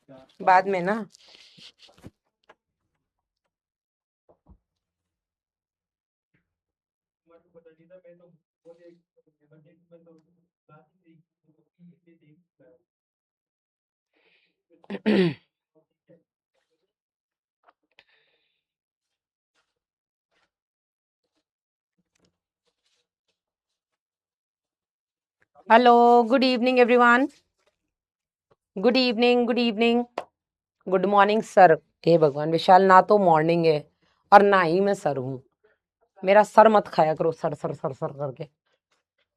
बाद में ना। Hello, good evening everyone. Good evening, good evening, good morning sir. हे भगवान विशाल, ना तो मॉर्निंग है और ना ही मैं सर हूँ। मेरा सर मत खाया करो सर सर सर सर करके।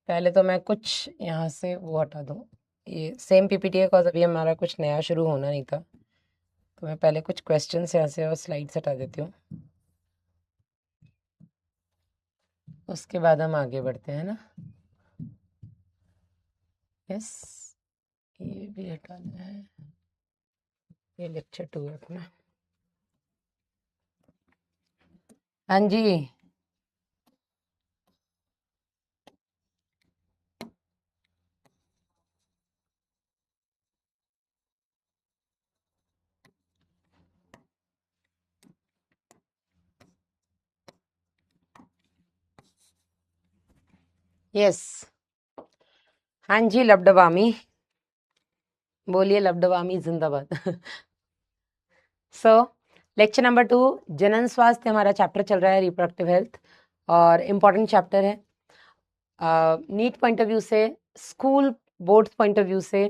पहले तो मैं कुछ यहाँ से वो हटा दूँ। ये सेम पीपीटी है बिकॉज अभी हमारा कुछ नया शुरू होना नहीं था, तो मैं पहले कुछ क्वेश्चंस यहाँ से और स्लाइड्स हटा देती हूँ, उसके बाद हम आगे बढ़ते हैं ना। यस, ये भी हटाना है। ये लेक्चर 2 है अपना। हाँ जी, यस। हाँ जी, लबडबामी बोलिए, लबडबामी जिंदाबाद। सो लेक्चर नंबर 2, जनन स्वास्थ्य हमारा चैप्टर चल रहा है, रिप्रोडक्टिव हेल्थ, और इम्पॉर्टेंट चैप्टर है। नीट पॉइंट ऑफ व्यू से, school board point of view से,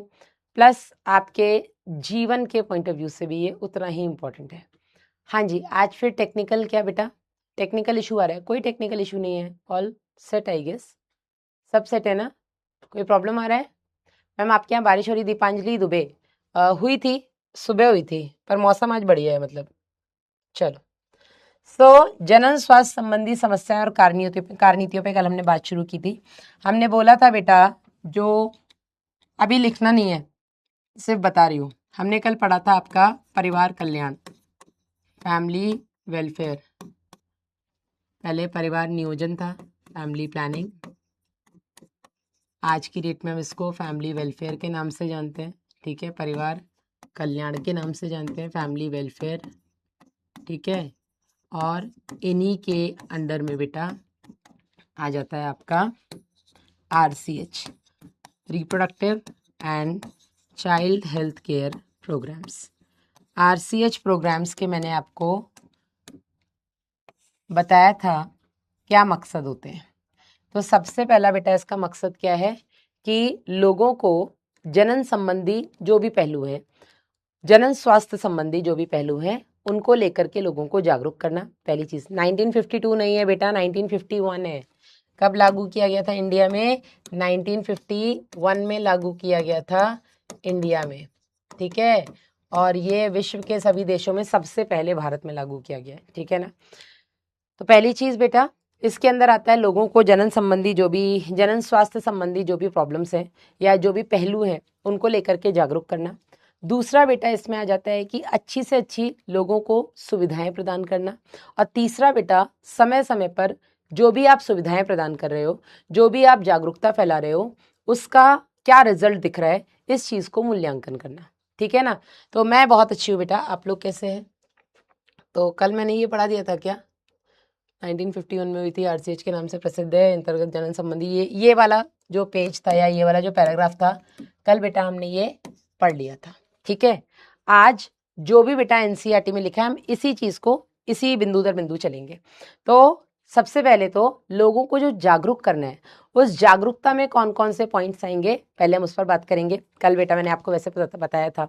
प्लस आपके जीवन के पॉइंट ऑफ व्यू से भी ये उतना ही इम्पोर्टेंट है। हाँ जी, आज फिर टेक्निकल क्या बेटा? टेक्निकल इशू आ रहा है? कोई टेक्निकल इशू नहीं है, ऑल सेट आई गेस। सब सेट है ना? कोई प्रॉब्लम आ रहा है? मैम आपके यहाँ बारिश हो रही? दीपांजलि दुबे हुई थी, सुबह हुई थी, पर मौसम आज बढ़िया है मतलब। चलो, जनन स्वास्थ्य संबंधी समस्याएं और कारनीतियों पे कल हमने बात शुरू की थी। हमने बोला था बेटा, जो अभी लिखना नहीं है, सिर्फ बता रही हूँ, हमने कल पढ़ा था आपका परिवार कल्याण, फैमिली वेलफेयर। पहले परिवार नियोजन था, फैमिली प्लानिंग। आज की डेट में हम इसको फैमिली वेलफेयर के नाम से जानते हैं, ठीक है। परिवार कल्याण के नाम से जानते हैं, फैमिली वेलफेयर, ठीक है। और इन्हीं के अंडर में बेटा आ जाता है आपका RCH, reproductive and child health care programmes. RCH programmes के मैंने आपको बताया था क्या मकसद होते हैं। तो सबसे पहला बेटा इसका मकसद क्या है कि लोगों को जनन संबंधी जो भी पहलू है, जनन स्वास्थ्य संबंधी जो भी पहलू है, उनको लेकर के लोगों को जागरूक करना। पहली चीज, 1952 नहीं है बेटा, 1951 है। कब लागू किया गया था इंडिया में? 1951 में लागू किया गया था इंडिया में, ठीक है। और ये विश्व के सभी देशों में सबसे पहले भारत में लागू किया गया है, ठीक है ना। तो पहली चीज बेटा, इसके अंदर आता है लोगों को जनन संबंधी जो भी, जनन स्वास्थ्य संबंधी जो भी प्रॉब्लम्स हैं या जो भी पहलू हैं, उनको लेकर के जागरूक करना। दूसरा बेटा इसमें आ जाता है कि अच्छी से अच्छी लोगों को सुविधाएं प्रदान करना। और तीसरा बेटा, समय समय पर जो भी आप सुविधाएं प्रदान कर रहे हो, जो भी आप जागरूकता फैला रहे हो, उसका क्या रिजल्ट दिख रहा है, इस चीज को मूल्यांकन करना, ठीक है ना। तो मैं बहुत अच्छी हूँ बेटा, आप लोग कैसे हैं? तो कल मैंने ये पढ़ा दिया था क्या? 1951 में हुई थी, RCH के नाम से प्रसिद्ध है, अंतर्गत जनन संबंधी। ये वाला जो पेज था या ये वाला जो पैराग्राफ था, कल बेटा हमने ये पढ़ लिया था, ठीक है। आज जो भी बेटा NCERT में लिखा है, हम इसी चीज को, इसी बिंदु दर बिंदु चलेंगे। तो सबसे पहले तो लोगों को जो जागरूक करना है, उस जागरूकता में कौन कौन से पॉइंट्स आएंगे, पहले हम उस पर बात करेंगे। कल बेटा मैंने आपको वैसे बताया था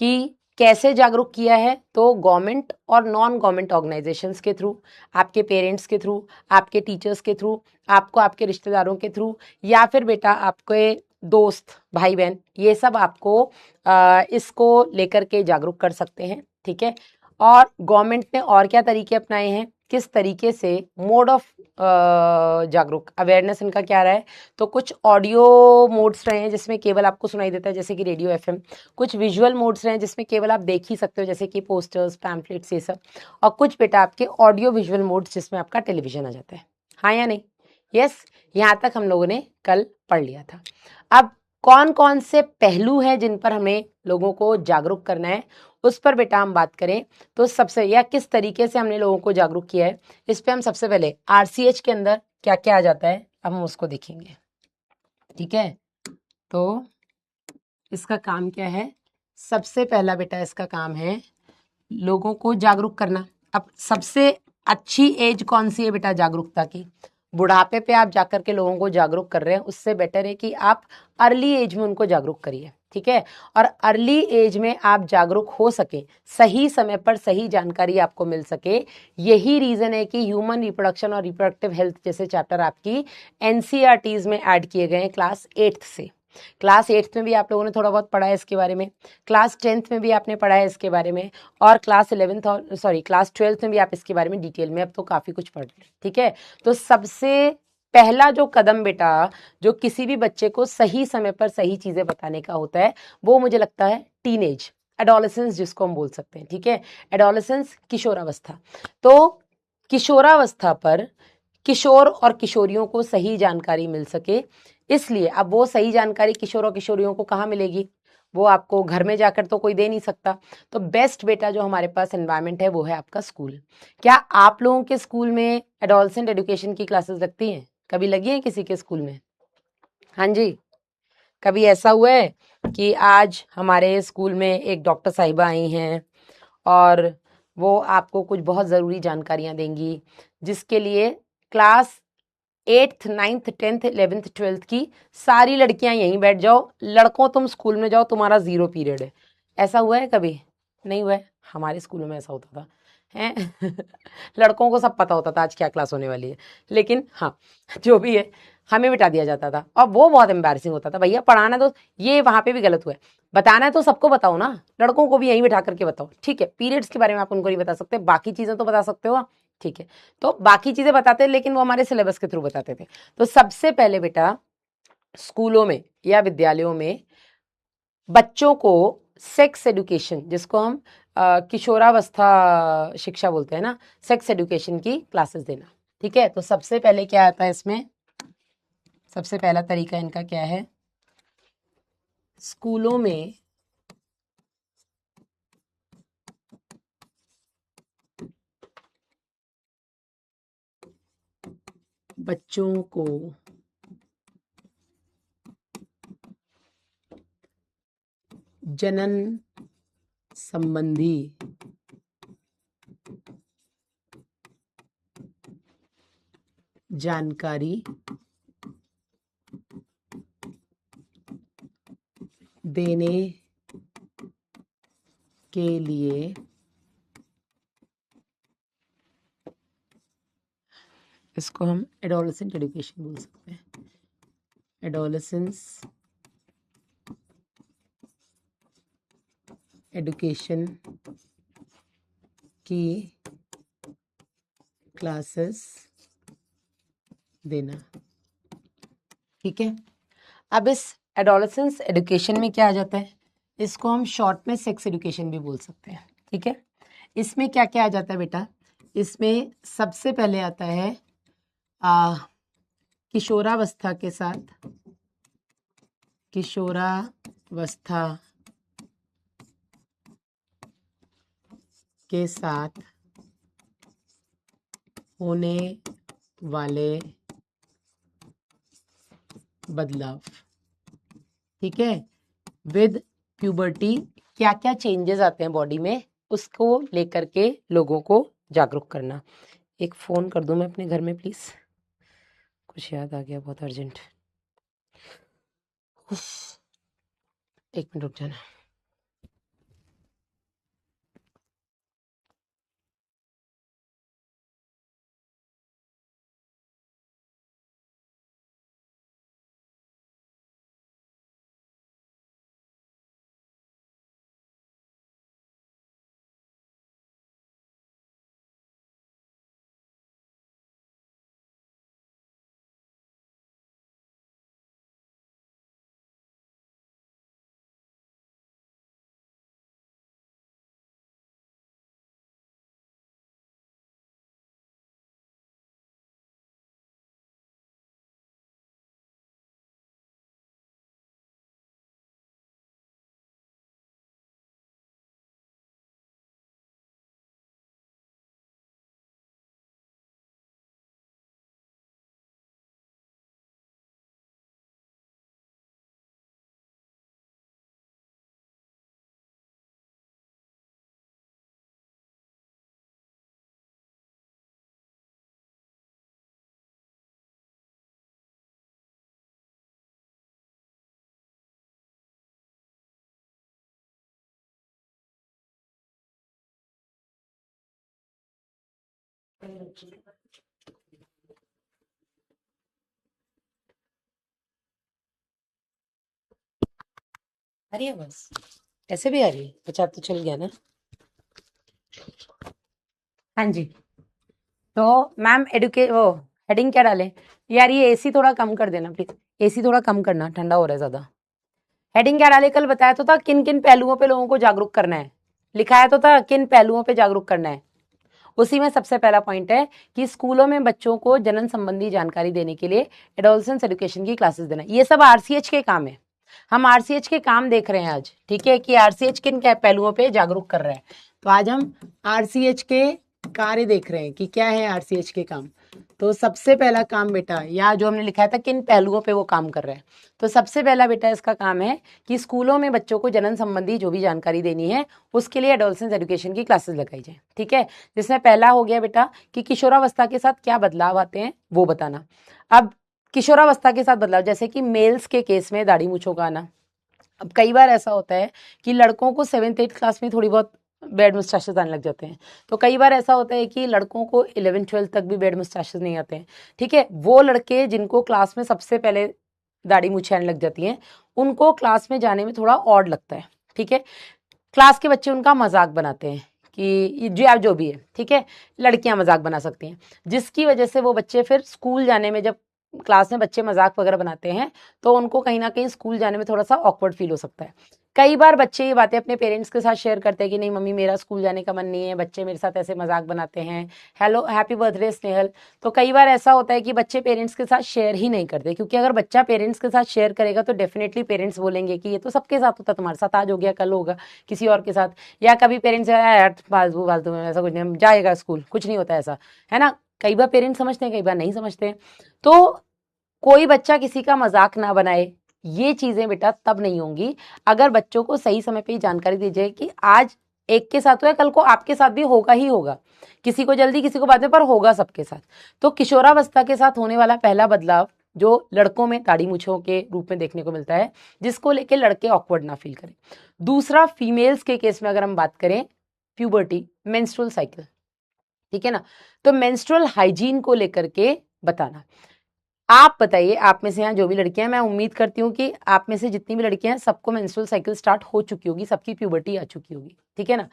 कि कैसे जागरूक किया है, तो गवर्नमेंट और नॉन गवर्नमेंट ऑर्गेनाइजेशंस के थ्रू, आपके पेरेंट्स के थ्रू, आपके टीचर्स के थ्रू, आपको आपके रिश्तेदारों के थ्रू, या फिर बेटा आपके दोस्त भाई बहन, ये सब आपको इसको लेकर के जागरूक कर सकते हैं, ठीक है। और गवर्नमेंट ने और क्या तरीके अपनाए हैं, किस तरीके से मोड ऑफ जागरूक अवेयरनेस इनका क्या रहा है। तो कुछ ऑडियो मोड्स रहे हैं जिसमें केवल आपको सुनाई देता है, जैसे कि रेडियो FM। कुछ विजुअल मोड्स रहे हैं जिसमें केवल आप देख ही सकते हो, जैसे कि पोस्टर्स, पैम्फलेट्स, ये सब। और कुछ बेटा आपके ऑडियो विजुअल मोड्स जिसमें आपका टेलीविजन आ जाता है, हाँ या नहीं? यस, यहाँ तक हम लोगों ने कल पढ़ लिया था। अब कौन कौन से पहलू हैं जिन पर हमें लोगों को जागरूक करना है, उस पर बेटा हम बात करें तो सबसे, या किस तरीके से हमने लोगों को जागरूक किया है, इस पे हम सबसे पहले आरसीएच के अंदर क्या क्या आ जाता है अब हम उसको देखेंगे। ठीक है, तो इसका काम क्या है? सबसे पहला बेटा इसका काम है लोगों को जागरूक करना। अब सबसे अच्छी एज कौन सी है बेटा जागरूकता की? बुढ़ापे पे आप जाकर के लोगों को जागरूक कर रहे हैं, उससे बेटर है कि आप अर्ली एज में उनको जागरूक करिए। ठीक है, और अर्ली एज में आप जागरूक हो सके, सही समय पर सही जानकारी आपको मिल सके। यही रीजन है कि ह्यूमन रिप्रोडक्शन और रिप्रोडक्टिव हेल्थ जैसे चैप्टर आपकी एनसीईआरटीज में ऐड किए गए हैं क्लास 8th से। क्लास 8th में भी आप लोगों ने थोड़ा बहुत पढ़ा है इसके बारे में, क्लास 10th में भी आपने पढ़ा है इसके बारे में, और क्लास 11th और क्लास 12th में भी आप इसके बारे में डिटेल में अब तो काफ़ी कुछ पढ़ रहे हैं। ठीक है, तो सबसे पहला जो कदम बेटा जो किसी भी बच्चे को सही समय पर सही चीज़ें बताने का होता है, वो मुझे लगता है टीनेज, एडोलेसेंस जिसको हम बोल सकते हैं। ठीक है, एडोलेसेंस, किशोरावस्था। तो किशोरावस्था पर किशोर और किशोरियों को सही जानकारी मिल सके, इसलिए अब वो सही जानकारी किशोर और किशोरियों को कहाँ मिलेगी? वो आपको घर में जाकर तो कोई दे नहीं सकता। तो बेस्ट बेटा जो हमारे पास एनवायरनमेंट है वो है आपका स्कूल। क्या आप लोगों के स्कूल में एडोलसेंट एजुकेशन की क्लासेस लगती हैं? कभी लगी हैं किसी के स्कूल में? हाँ जी। कभी ऐसा हुआ है कि आज हमारे स्कूल में एक डॉक्टर साहिबा आई हैं और वो आपको कुछ बहुत ज़रूरी जानकारियाँ देंगी, जिसके लिए class 8th 9th 10th 11th 12th की सारी लड़कियां यहीं बैठ जाओ, लड़कों तुम स्कूल में जाओ, तुम्हारा 0 पीरियड है। ऐसा हुआ है कभी? नहीं हुआ है। हमारे स्कूल में ऐसा होता था हैं। लड़कों को सब पता होता था आज क्या क्लास होने वाली है, लेकिन हाँ जो भी है हमें बिठा दिया जाता था और वो बहुत एम्बैरसिंग होता था। भैया पढ़ाना तो, ये वहां पे भी गलत हुआ है, बताना है तो सबको बताओ ना, लड़कों को भी यहीं बिठा करके बताओ। ठीक है, पीरियड्स के बारे में आप उनको नहीं बता सकते, बाकी चीजें तो बता सकते हो आप। ठीक है, तो बाकी चीजें बताते हैं लेकिन वो हमारे सिलेबस के थ्रू बताते थे। तो सबसे पहले बेटा स्कूलों में या विद्यालयों में बच्चों को सेक्स एडुकेशन, जिसको हम किशोरावस्था शिक्षा बोलते हैं ना, सेक्स एडुकेशन की क्लासेस देना। ठीक है, तो सबसे पहले क्या आता है इसमें, सबसे पहला तरीका इनका क्या है? स्कूलों में बच्चों को जनन संबंधी जानकारी देने के लिए इसको हम एडोलेसेंट एजुकेशन बोल सकते हैं। एडोलेसेंस एजुकेशन की क्लासेस देना। ठीक है, अब इस एडोलेसेंस एजुकेशन में क्या आ जाता है? इसको हम शॉर्ट में सेक्स एजुकेशन भी बोल सकते हैं। ठीक है, इसमें क्या क्या आ जाता है बेटा? इसमें सबसे पहले आता है किशोरावस्था के साथ, किशोरावस्था के साथ होने वाले बदलाव। ठीक है, विद प्यूबर्टी क्या क्या चेंजेस आते हैं बॉडी में, उसको लेकर के लोगों को जागरूक करना। एक फ़ोन कर दूं मैं अपने घर में प्लीज़, कुछ याद आ गया बहुत अर्जेंट। एक मिनट रुक जाना। आ रही है बस, ऐसे भी आ रही है, अच्छा तो चल गया ना। हाँ जी। तो मैम एडुके वो हेडिंग क्या डालें? यार ये एसी थोड़ा कम कर देना प्लीज, एसी थोड़ा कम करना, ठंडा हो रहा है ज्यादा। हेडिंग क्या डाले? कल बताया तो था किन किन पहलुओं पे लोगों को जागरूक करना है, लिखाया तो था किन पहलुओं पे जागरूक करना है। उसी में सबसे पहला पॉइंट है कि स्कूलों में बच्चों को जनन संबंधी जानकारी देने के लिए एडोलसेंस एजुकेशन की क्लासेस देना। ये सब आरसीएच के काम है, हम आरसीएच के काम देख रहे हैं आज, ठीक है, कि आरसीएच किन क्या पहलुओं पे जागरूक कर रहा है। तो आज हम आरसीएच के कार्य देख रहे हैं कि क्या है आरसीएच के काम। तो सबसे पहला काम बेटा, या जो हमने लिखा था किन पहलुओं पे वो काम कर रहे हैं, तो सबसे पहला बेटा इसका काम है कि स्कूलों में बच्चों को जनन संबंधी जो भी जानकारी देनी है उसके लिए एडोलसेंस एजुकेशन की क्लासेस लगाई जाए, ठीक है। जिसमें पहला हो गया बेटा कि किशोरावस्था के साथ क्या बदलाव आते हैं वो बताना। अब किशोरावस्था के साथ बदलाव, जैसे कि मेल्स के केस में दाढ़ी मूछों का आना। अब कई बार ऐसा होता है कि लड़कों को 7th 8th क्लास में थोड़ी बहुत बेड मुस्टाशेस आने लग जाते हैं, तो कई बार ऐसा होता है कि लड़कों को 11th 12th तक भी बेड मुस्टाशेस नहीं आते हैं, ठीक है। वो लड़के जिनको क्लास में सबसे पहले दाढ़ी मूछें आने लग जाती हैं, उनको क्लास में जाने में थोड़ा ऑड लगता है, ठीक है। क्लास के बच्चे उनका मजाक बनाते हैं कि जो भी है, ठीक है, लड़कियां मजाक बना सकती हैं, जिसकी वजह से वो बच्चे फिर स्कूल जाने में, जब क्लास में बच्चे मजाक वगैरह बनाते हैं तो उनको कहीं ना कहीं स्कूल जाने में थोड़ा सा ऑकवर्ड फील हो सकता है। कई बार बच्चे ये बातें अपने पेरेंट्स के साथ शेयर करते हैं कि नहीं मम्मी मेरा स्कूल जाने का मन नहीं है, बच्चे मेरे साथ ऐसे मजाक बनाते हैं, हेलो हैप्पी बर्थडे स्नेहल। तो कई बार ऐसा होता है कि बच्चे पेरेंट्स के साथ शेयर ही नहीं करते, क्योंकि अगर बच्चा पेरेंट्स के साथ शेयर करेगा तो डेफिनेटली पेरेंट्स बोलेंगे कि ये तो सबके साथ होता, तुम्हारे साथ आज हो गया कल होगा किसी और के साथ। या कभी पेरेंट्स यार फालतू फालतू में ऐसा कुछ नहीं, जाएगा स्कूल, कुछ नहीं होता ऐसा, है ना। कई बार पेरेंट्स समझते हैं, कई बार नहीं समझते हैं। तो कोई बच्चा किसी का मजाक ना बनाए, ये चीजें बेटा तब नहीं होंगी अगर बच्चों को सही समय पे ही जानकारी दी जाए कि आज एक के साथ हुआ है, कल को आपके साथ भी होगा ही होगा, किसी को जल्दी किसी को बाद में, पर होगा सबके साथ। तो किशोरावस्था के साथ होने वाला पहला बदलाव जो लड़कों में दाढ़ी मूछों के रूप में देखने को मिलता है, जिसको लेके लड़के ऑकवर्ड ना फील करें। दूसरा, फीमेल्स के केस में अगर हम बात करें, प्यूबर्टी, मेंस्ट्रुअल साइकिल, ठीक है ना। तो मेंस्ट्रुअल हाइजीन को लेकर के बताना। आप बताइए, आप में से यहाँ जो भी लड़कियां हैं, मैं उम्मीद करती हूँ कि आप में से जितनी भी लड़कियां हैं सबको मेंस्ट्रुअल साइकिल स्टार्ट हो चुकी होगी, सबकी प्यूबर्टी आ चुकी होगी, ठीक है ना।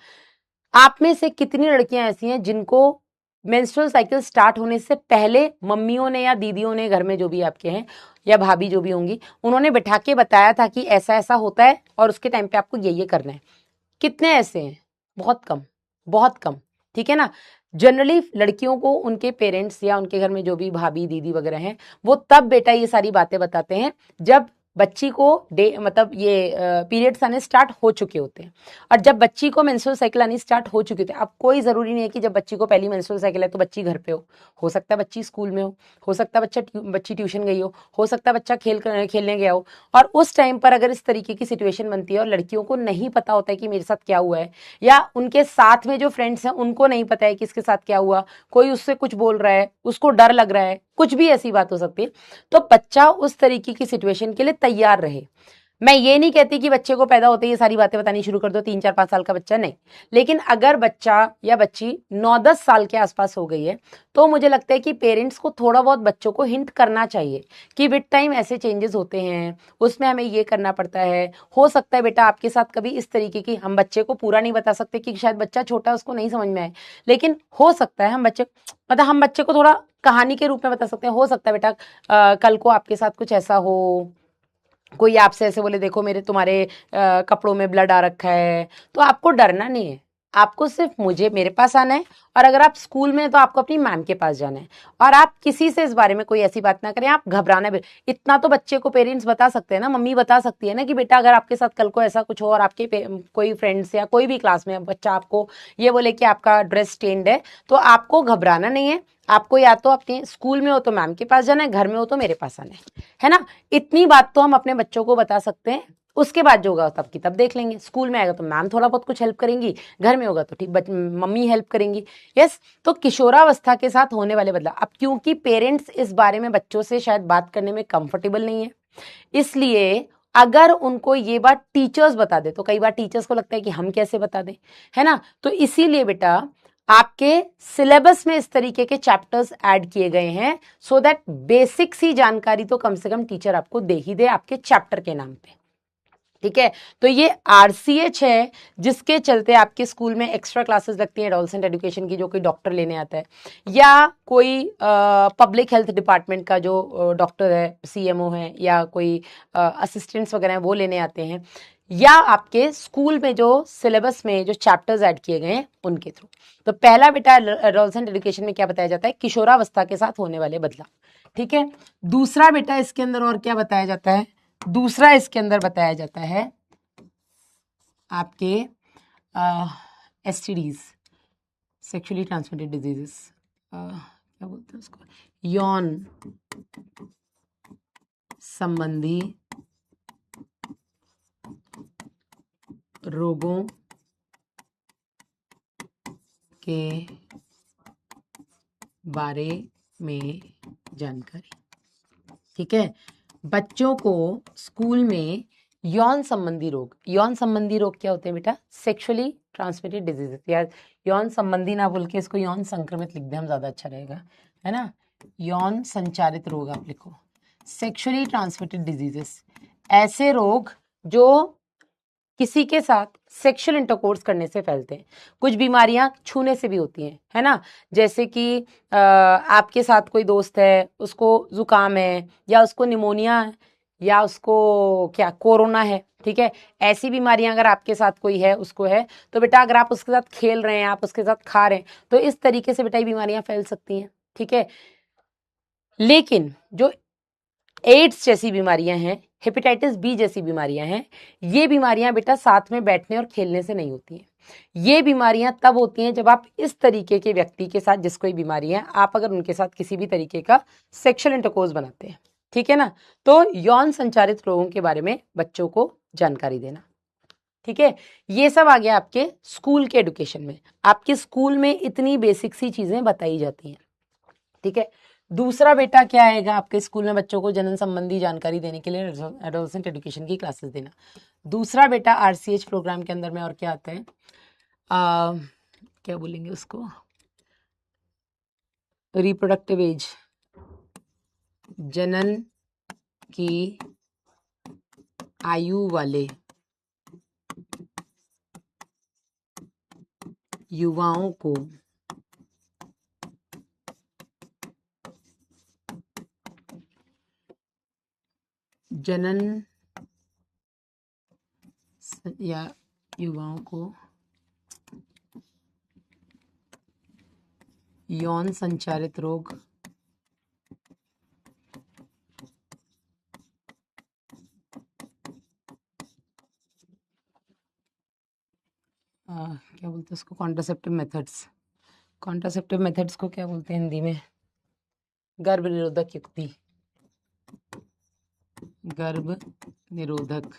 आप में से कितनी लड़कियां ऐसी हैं जिनको मेंस्ट्रुअल साइकिल स्टार्ट होने से पहले मम्मियों ने या दीदियों ने, घर में जो भी आपके हैं या भाभी जो भी होंगी, उन्होंने बैठा के बताया था कि ऐसा ऐसा होता है और उसके टाइम पे आपको ये करना है? कितने ऐसे हैं? बहुत कम, बहुत कम, ठीक है ना। जनरली लड़कियों को उनके पेरेंट्स या उनके घर में जो भी भाभी दीदी वगैरह हैं, वो तब बेटा ये सारी बातें बताते हैं जब बच्ची को डे मतलब ये पीरियड्स आने स्टार्ट हो चुके होते हैं। और जब बच्ची को मेंस्ट्रुअल साइकिल आनी स्टार्ट हो चुकी होती है, अब कोई जरूरी नहीं है कि जब बच्ची को पहली मेंस्ट्रुअल साइकिल है तो बच्ची घर पे हो सकता है बच्ची स्कूल में हो सकता है बच्ची ट्यूशन गई हो सकता है बच्चा खेलने गया हो। और उस टाइम पर अगर इस तरीके की सिचुएशन बनती है और लड़कियों को नहीं पता होता है कि मेरे साथ क्या हुआ है, या उनके साथ में जो फ्रेंड्स हैं उनको नहीं पता है कि इसके साथ क्या हुआ, कोई उससे कुछ बोल रहा है, उसको डर लग रहा है, कुछ भी ऐसी बात हो सकती है, तो बच्चा उस तरीके की सिचुएशन के लिए तैयार रहे। मैं ये नहीं कहती कि बच्चे को पैदा होते ही ये सारी बातें बतानी शुरू कर दो, 3 4 5 साल का बच्चा नहीं, लेकिन अगर बच्चा या बच्ची 9 10 साल के आसपास हो गई है तो मुझे लगता है कि पेरेंट्स को थोड़ा बहुत बच्चों को हिंट करना चाहिए कि विद टाइम ऐसे चेंजेस होते हैं, उसमें हमें ये करना पड़ता है। हो सकता है बेटा आपके साथ कभी इस तरीके की, हम बच्चे को पूरा नहीं बता सकते कि शायद बच्चा छोटा है उसको नहीं समझ में आए, लेकिन हो सकता है हम बच्चे को थोड़ा कहानी के रूप में बता सकते हैं। हो सकता है बेटा कल को आपके साथ कुछ ऐसा हो, कोई आपसे ऐसे बोले देखो मेरे तुम्हारे कपड़ों में ब्लड आ रखा है, तो आपको डरना नहीं है, आपको सिर्फ मेरे पास आना है। और अगर आप स्कूल में हैं तो आपको अपनी मैम के पास जाना है, और आप किसी से इस बारे में कोई ऐसी बात ना करें, आप घबराना भी। इतना तो बच्चे को पेरेंट्स बता सकते हैं ना, मम्मी बता सकती है ना कि बेटा अगर आपके साथ कल को ऐसा कुछ हो और आपके कोई फ्रेंड्स या कोई भी क्लास में बच्चा आपको ये बोले कि आपका ड्रेस स्टेन्ड है, तो आपको घबराना नहीं है। आपको या तो अपने स्कूल में हो तो मैम के पास जाना है, घर में हो तो मेरे पास आना है ना। इतनी बात तो हम अपने बच्चों को बता सकते हैं। उसके बाद जो होगा तब की तब देख लेंगे, स्कूल में आएगा तो मैम थोड़ा बहुत कुछ हेल्प करेंगी, घर में होगा तो ठीक मम्मी हेल्प करेंगी। यस, तो किशोरावस्था के साथ होने वाले बदलाव, अब क्योंकि पेरेंट्स इस बारे में बच्चों से शायद बात करने में कंफर्टेबल नहीं है, इसलिए अगर उनको ये बात टीचर्स बता दे तो कई बार टीचर्स को लगता है कि हम कैसे बता दें, है ना। तो इसीलिए बेटा आपके सिलेबस में इस तरीके के चैप्टर्स ऐड किए गए हैं सो दैट बेसिक सी जानकारी तो कम से कम टीचर आपको दे ही दे आपके चैप्टर के नाम पे, ठीक है। तो ये आरसीएच है जिसके चलते आपके स्कूल में एक्स्ट्रा क्लासेस लगती हैं एडोलसेंट एजुकेशन की, जो कोई डॉक्टर लेने आता है या कोई पब्लिक हेल्थ डिपार्टमेंट का जो डॉक्टर है, सीएमओ है या कोई असिस्टेंट्स वगैरह हैं वो लेने आते हैं, या आपके स्कूल में जो सिलेबस में जो चैप्टर्स ऐड किए गए हैं उनके थ्रू। तो पहला बेटा एडोलसेंट एजुकेशन में क्या बताया जाता है, किशोरावस्था के साथ होने वाले बदलाव, ठीक है। दूसरा बेटा इसके अंदर और क्या बताया जाता है, दूसरा इसके अंदर बताया जाता है आपके एसटीडीज, सेक्सुअली ट्रांसमिटेड डिजीजेस, क्या बोलते हैं उसको, यौन संबंधी रोगों के बारे में जानकारी, ठीक है। बच्चों को स्कूल में यौन संबंधी रोग क्या होते हैं बेटा, सेक्सुअली ट्रांसमिटेड डिजीजेस, या यौन संबंधी ना बोल के इसको यौन संक्रमित लिख दे हम, ज्यादा अच्छा रहेगा, है ना। यौन संचारित रोग आप लिखो, सेक्सुअली ट्रांसमिटेड डिजीजेस, ऐसे रोग जो किसी के साथ सेक्सुअल इंटरकोर्स करने से फैलते हैं। कुछ बीमारियां छूने से भी होती हैं, है ना, जैसे कि आपके साथ कोई दोस्त है, उसको जुकाम है या उसको निमोनिया है या उसको क्या कोरोना है, ठीक है। ऐसी बीमारियां अगर आपके साथ कोई है, उसको है, तो बेटा अगर आप उसके साथ खेल रहे हैं, आप उसके साथ खा रहे हैं, तो इस तरीके से बेटा ये बीमारियां फैल सकती हैं, ठीक है। लेकिन जो एड्स जैसी बीमारियां हैं, हेपेटाइटिस बी जैसी बीमारियां हैं, ये बीमारियां बेटा साथ में बैठने और खेलने से नहीं होती हैं। ये बीमारियां तब होती हैं जब आप इस तरीके के व्यक्ति के साथ, जिसको ये बीमारी है, आप अगर उनके साथ किसी भी तरीके का सेक्सुअल इंटरकोर्स बनाते हैं, ठीक है ना। तो यौन संचारित रोगों के बारे में बच्चों को जानकारी देना, ठीक है। ये सब आ गया आपके स्कूल के एजुकेशन में, आपके स्कूल में इतनी बेसिक सी चीजें बताई जाती हैं, ठीक है। दूसरा बेटा क्या आएगा आपके स्कूल में बच्चों को जनन संबंधी जानकारी देने के लिए एडोलसेंट एजुकेशन की क्लासेस देना। दूसरा बेटा आरसीएच प्रोग्राम के अंदर में और क्या आता है, क्या बोलेंगे उसको, रिप्रोडक्टिव एज, जनन की आयु वाले युवाओं को जनन या युवाओं को यौन संचारित रोग क्या बोलते हैं उसको, कॉन्ट्रासेप्टिव मेथड्स, कॉन्ट्रासेप्टिव मेथड्स को क्या बोलते हैं हिंदी में, गर्भ निरोधक युक्ति, गर्भ निरोधक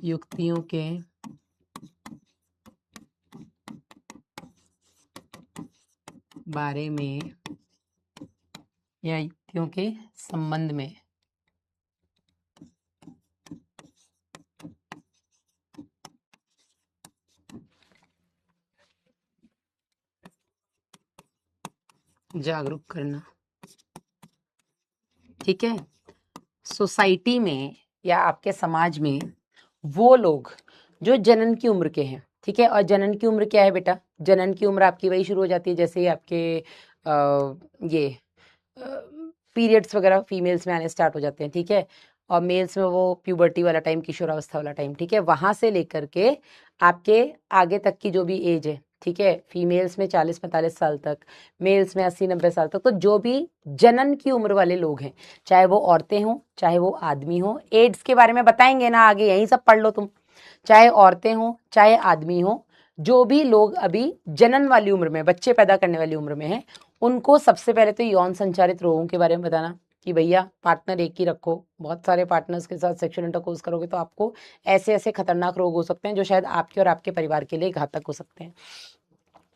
युक्तियों के बारे में या युक्तियों के संबंध में जागरूक करना, ठीक है। सोसाइटी में या आपके समाज में वो लोग जो जनन की उम्र के हैं, ठीक है। और जनन की उम्र क्या है बेटा, जनन की उम्र आपकी वही शुरू हो जाती है जैसे आपके ये पीरियड्स वगैरह फीमेल्स में आने स्टार्ट हो जाते हैं, ठीक है। और मेल्स में वो प्यूबर्टी वाला टाइम, किशोरावस्था वाला टाइम, ठीक है। वहां से लेकर के आपके आगे तक की जो भी एज है, ठीक है, फीमेल्स में 40-45 साल तक, मेल्स में 80-90 साल तक, तो जो भी जनन की उम्र वाले लोग हैं, चाहे वो औरतें हों चाहे वो आदमी हो, एड्स के बारे में बताएंगे ना आगे, यही सब पढ़ लो तुम, चाहे औरतें हों चाहे आदमी हो, जो भी लोग अभी जनन वाली उम्र में, बच्चे पैदा करने वाली उम्र में हैं, उनको सबसे पहले तो यौन संचारित रोगों के बारे में बताना कि भैया पार्टनर एक ही रखो, बहुत सारे पार्टनर्स के साथ सेक्सुअल इंटरकोर्स करोगे तो आपको ऐसे ऐसे खतरनाक रोग हो सकते हैं जो शायद आपके और आपके परिवार के लिए घातक हो सकते हैं।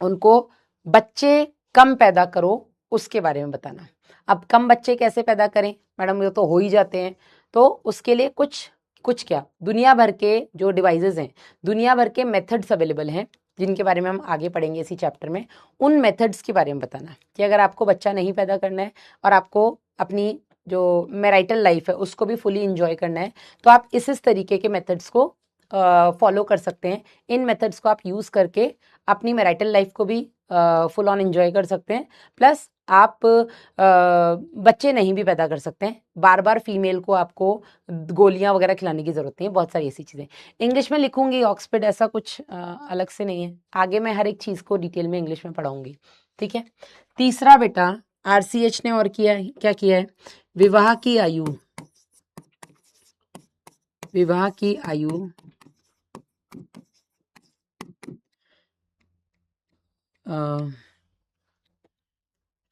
उनको बच्चे कम पैदा करो उसके बारे में बताना। अब कम बच्चे कैसे पैदा करें मैडम, ये तो हो ही जाते हैं, तो उसके लिए कुछ कुछ क्या, दुनिया भर के जो डिवाइसेस हैं, दुनिया भर के मेथड्स अवेलेबल हैं जिनके बारे में हम आगे पढ़ेंगे इसी चैप्टर में। उन मेथड्स के बारे में बताना कि अगर आपको बच्चा नहीं पैदा करना है और आपको अपनी जो मैरिटल लाइफ है उसको भी फुली इंजॉय करना है, तो आप इस तरीके के मेथड्स को फॉलो कर सकते हैं। इन मेथड्स को आप यूज़ करके अपनी मैरिटल लाइफ को भी फुल ऑन एंजॉय कर सकते हैं, प्लस आप बच्चे नहीं भी पैदा कर सकते हैं। बार बार फीमेल को आपको गोलियां वगैरह खिलाने की ज़रूरत नहीं है, बहुत सारी ऐसी चीज़ें इंग्लिश में लिखूंगी। ऑक्सफोर्ड ऐसा कुछ अलग से नहीं है, आगे मैं हर एक चीज़ को डिटेल में इंग्लिश में पढ़ाऊंगी, ठीक है। तीसरा बेटा आरसीएच ने और किया है, क्या किया है, विवाह की आयु, विवाह की आयु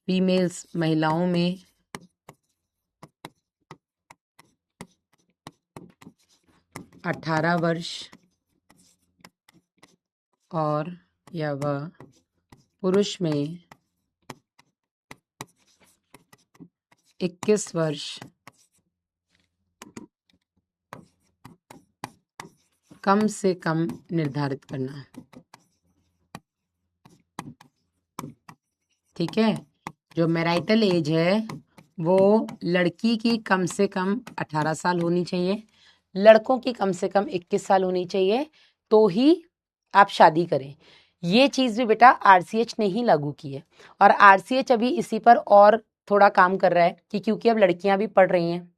फीमेल्स, महिलाओं में 18 वर्ष और या वह पुरुष में 21 वर्ष कम से कम निर्धारित करना, ठीक है। जो मैरिटल एज है वो लड़की की कम से कम 18 साल होनी चाहिए, लड़कों की कम से कम 21 साल होनी चाहिए, तो ही आप शादी करें। ये चीज़ भी बेटा आरसीएच ने ही लागू की है, और आरसीएच अभी इसी पर और थोड़ा काम कर रहा है कि क्योंकि अब लड़कियां भी पढ़ रही हैं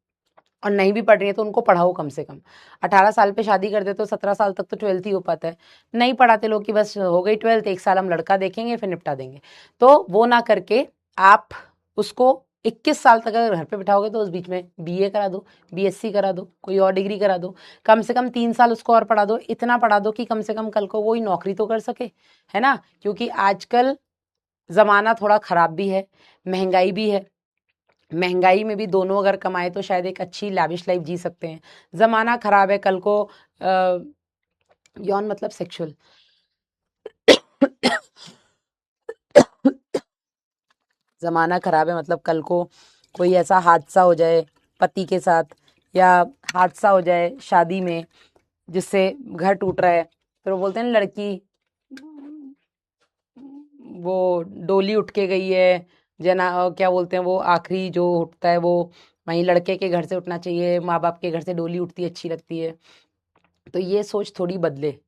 और नहीं भी पढ़ रही है तो उनको पढ़ाओ कम से कम। 18 साल पे शादी कर दे तो 17 साल तक तो 12th ही हो पाता है, नहीं पढ़ाते लोग कि बस हो गई 12th, एक साल हम लड़का देखेंगे फिर निपटा देंगे। तो वो ना करके आप उसको 21 साल तक अगर घर पे बिठाओगे तो उस बीच में बीए करा दो, बीएससी करा दो, कोई और डिग्री करा दो, कम से कम 3 साल उसको और पढ़ा दो, इतना पढ़ा दो कि कम से कम कल को वो ही नौकरी तो कर सके, है ना। क्योंकि आजकल ज़माना थोड़ा ख़राब भी है, महंगाई भी है, महंगाई में भी दोनों अगर कमाए तो शायद एक अच्छी लैविश लाइफ जी सकते हैं। ज़माना ख़राब है, कल को यौन मतलब सेक्सुअल ज़माना ख़राब है मतलब कल को कोई ऐसा हादसा हो जाए पति के साथ, या हादसा हो जाए शादी में जिससे घर टूट रहा है, तो वो बोलते हैं ना लड़की वो डोली उठ के गई है, जना क्या बोलते हैं वो आखिरी जो उठता है वो, वहीं लड़के के घर से उठना चाहिए, माँ बाप के घर से डोली उठती अच्छी लगती है। तो ये सोच थोड़ी बदले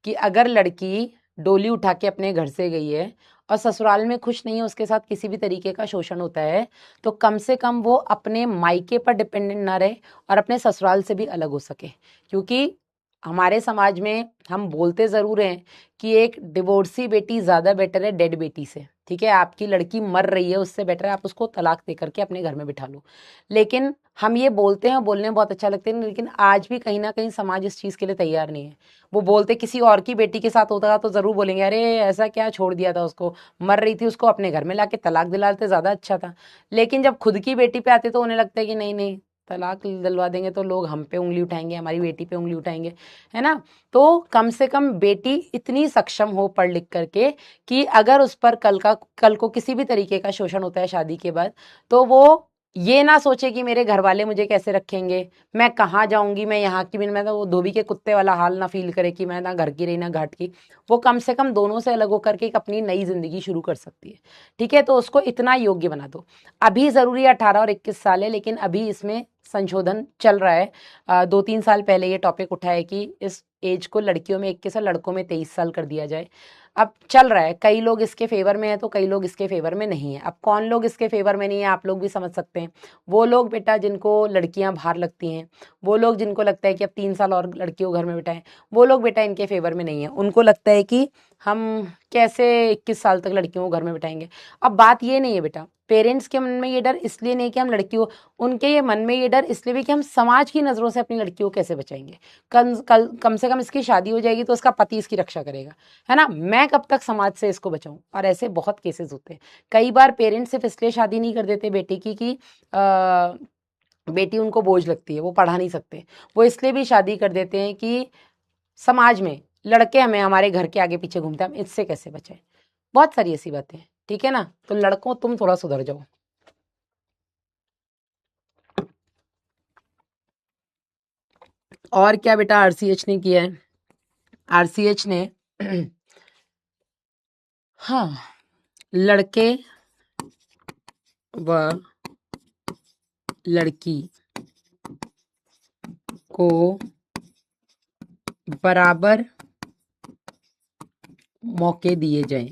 कि अगर लड़की डोली उठा के अपने घर से गई है और ससुराल में खुश नहीं है, उसके साथ किसी भी तरीके का शोषण होता है, तो कम से कम वो अपने मायके पर डिपेंडेंट ना रहे और अपने ससुराल से भी अलग हो सके। क्योंकि हमारे समाज में हम बोलते ज़रूर हैं कि एक डिवोर्सी बेटी ज़्यादा बेटर है डेड बेटी से, ठीक है। आपकी लड़की मर रही है उससे बेटर है आप उसको तलाक दे करके अपने घर में बिठा लो। लेकिन हम ये बोलते हैं, बोलने में बहुत अच्छा लगता है, लेकिन आज भी कहीं ना कहीं समाज इस चीज़ के लिए तैयार नहीं है। वो बोलते किसी और की बेटी के साथ होता तो ज़रूर बोलेंगे अरे ऐसा क्या छोड़ दिया था उसको, मर रही थी उसको अपने घर में लाके तलाक दिला देते ज़्यादा अच्छा था। लेकिन जब खुद की बेटी पे आते तो उन्हें लगता है कि नहीं नहीं, तलाक दिलवा देंगे तो लोग हम पे उंगली उठाएंगे, हमारी बेटी पे उंगली उठाएंगे, है ना। तो कम से कम बेटी इतनी सक्षम हो पढ़ लिख करके कि अगर उस पर कल को किसी भी तरीके का शोषण होता है शादी के बाद, तो वो ये ना सोचे कि मेरे घर वाले मुझे कैसे रखेंगे, मैं कहाँ जाऊंगी, मैं यहाँ की भी, मैं तो वो धोबी के कुत्ते वाला हाल ना फील करे कि मैं ना घर की रही ना घाट की। वो कम से कम दोनों से अलग होकर के एक अपनी नई जिंदगी शुरू कर सकती है, ठीक है। तो उसको इतना योग्य बना दो। अभी ज़रूरी 18 और 21 साल है, लेकिन अभी इसमें संशोधन चल रहा है। 2-3 साल पहले ये टॉपिक उठा है कि इस एज को लड़कियों में 21 और लड़कों में 23 साल कर दिया जाए। अब चल रहा है, कई लोग इसके फेवर में है तो कई लोग इसके फेवर में नहीं है। अब कौन लोग इसके फेवर में नहीं है आप लोग भी समझ सकते हैं। वो लोग बेटा जिनको लड़कियां बाहर लगती हैं, वो लोग जिनको लगता है कि अब 3 साल और लड़कियों को घर में बिठाएं, वो लोग बेटा इनके फेवर में नहीं है। उनको लगता है कि हम कैसे 21 साल तक लड़कियों को घर में बिठाएंगे। अब बात ये नहीं है बेटा, पेरेंट्स के मन में ये डर इसलिए नहीं कि हम लड़कियों, उनके ये मन में ये डर इसलिए भी कि हम समाज की नज़रों से अपनी लड़कियों को कैसे बचाएंगे। कम से कम इसकी शादी हो जाएगी तो उसका पति इसकी रक्षा करेगा, है ना। मैं कब तक समाज से इसको बचाऊं। और ऐसे बहुत केसेस होते हैं। कई बार पेरेंट्स सिर्फ इसलिए शादी नहीं कर देते बेटी की कि बेटी उनको बोझ लगती है, वो पढ़ा नहीं सकते। वो इसलिए भी शादी कर देते हैं कि समाज में लड़के हमें हमारे घर के आगे पीछे घूमते हैं, हम इससे कैसे बचें। बहुत सारी ऐसी बातें हैं, ठीक है ना। तो लड़कों तुम थोड़ा सुधर जाओ। और क्या बेटा आरसीएच ने किया है? आरसीएच ने हाँ, लड़के व लड़की को बराबर मौके दिए जाएं,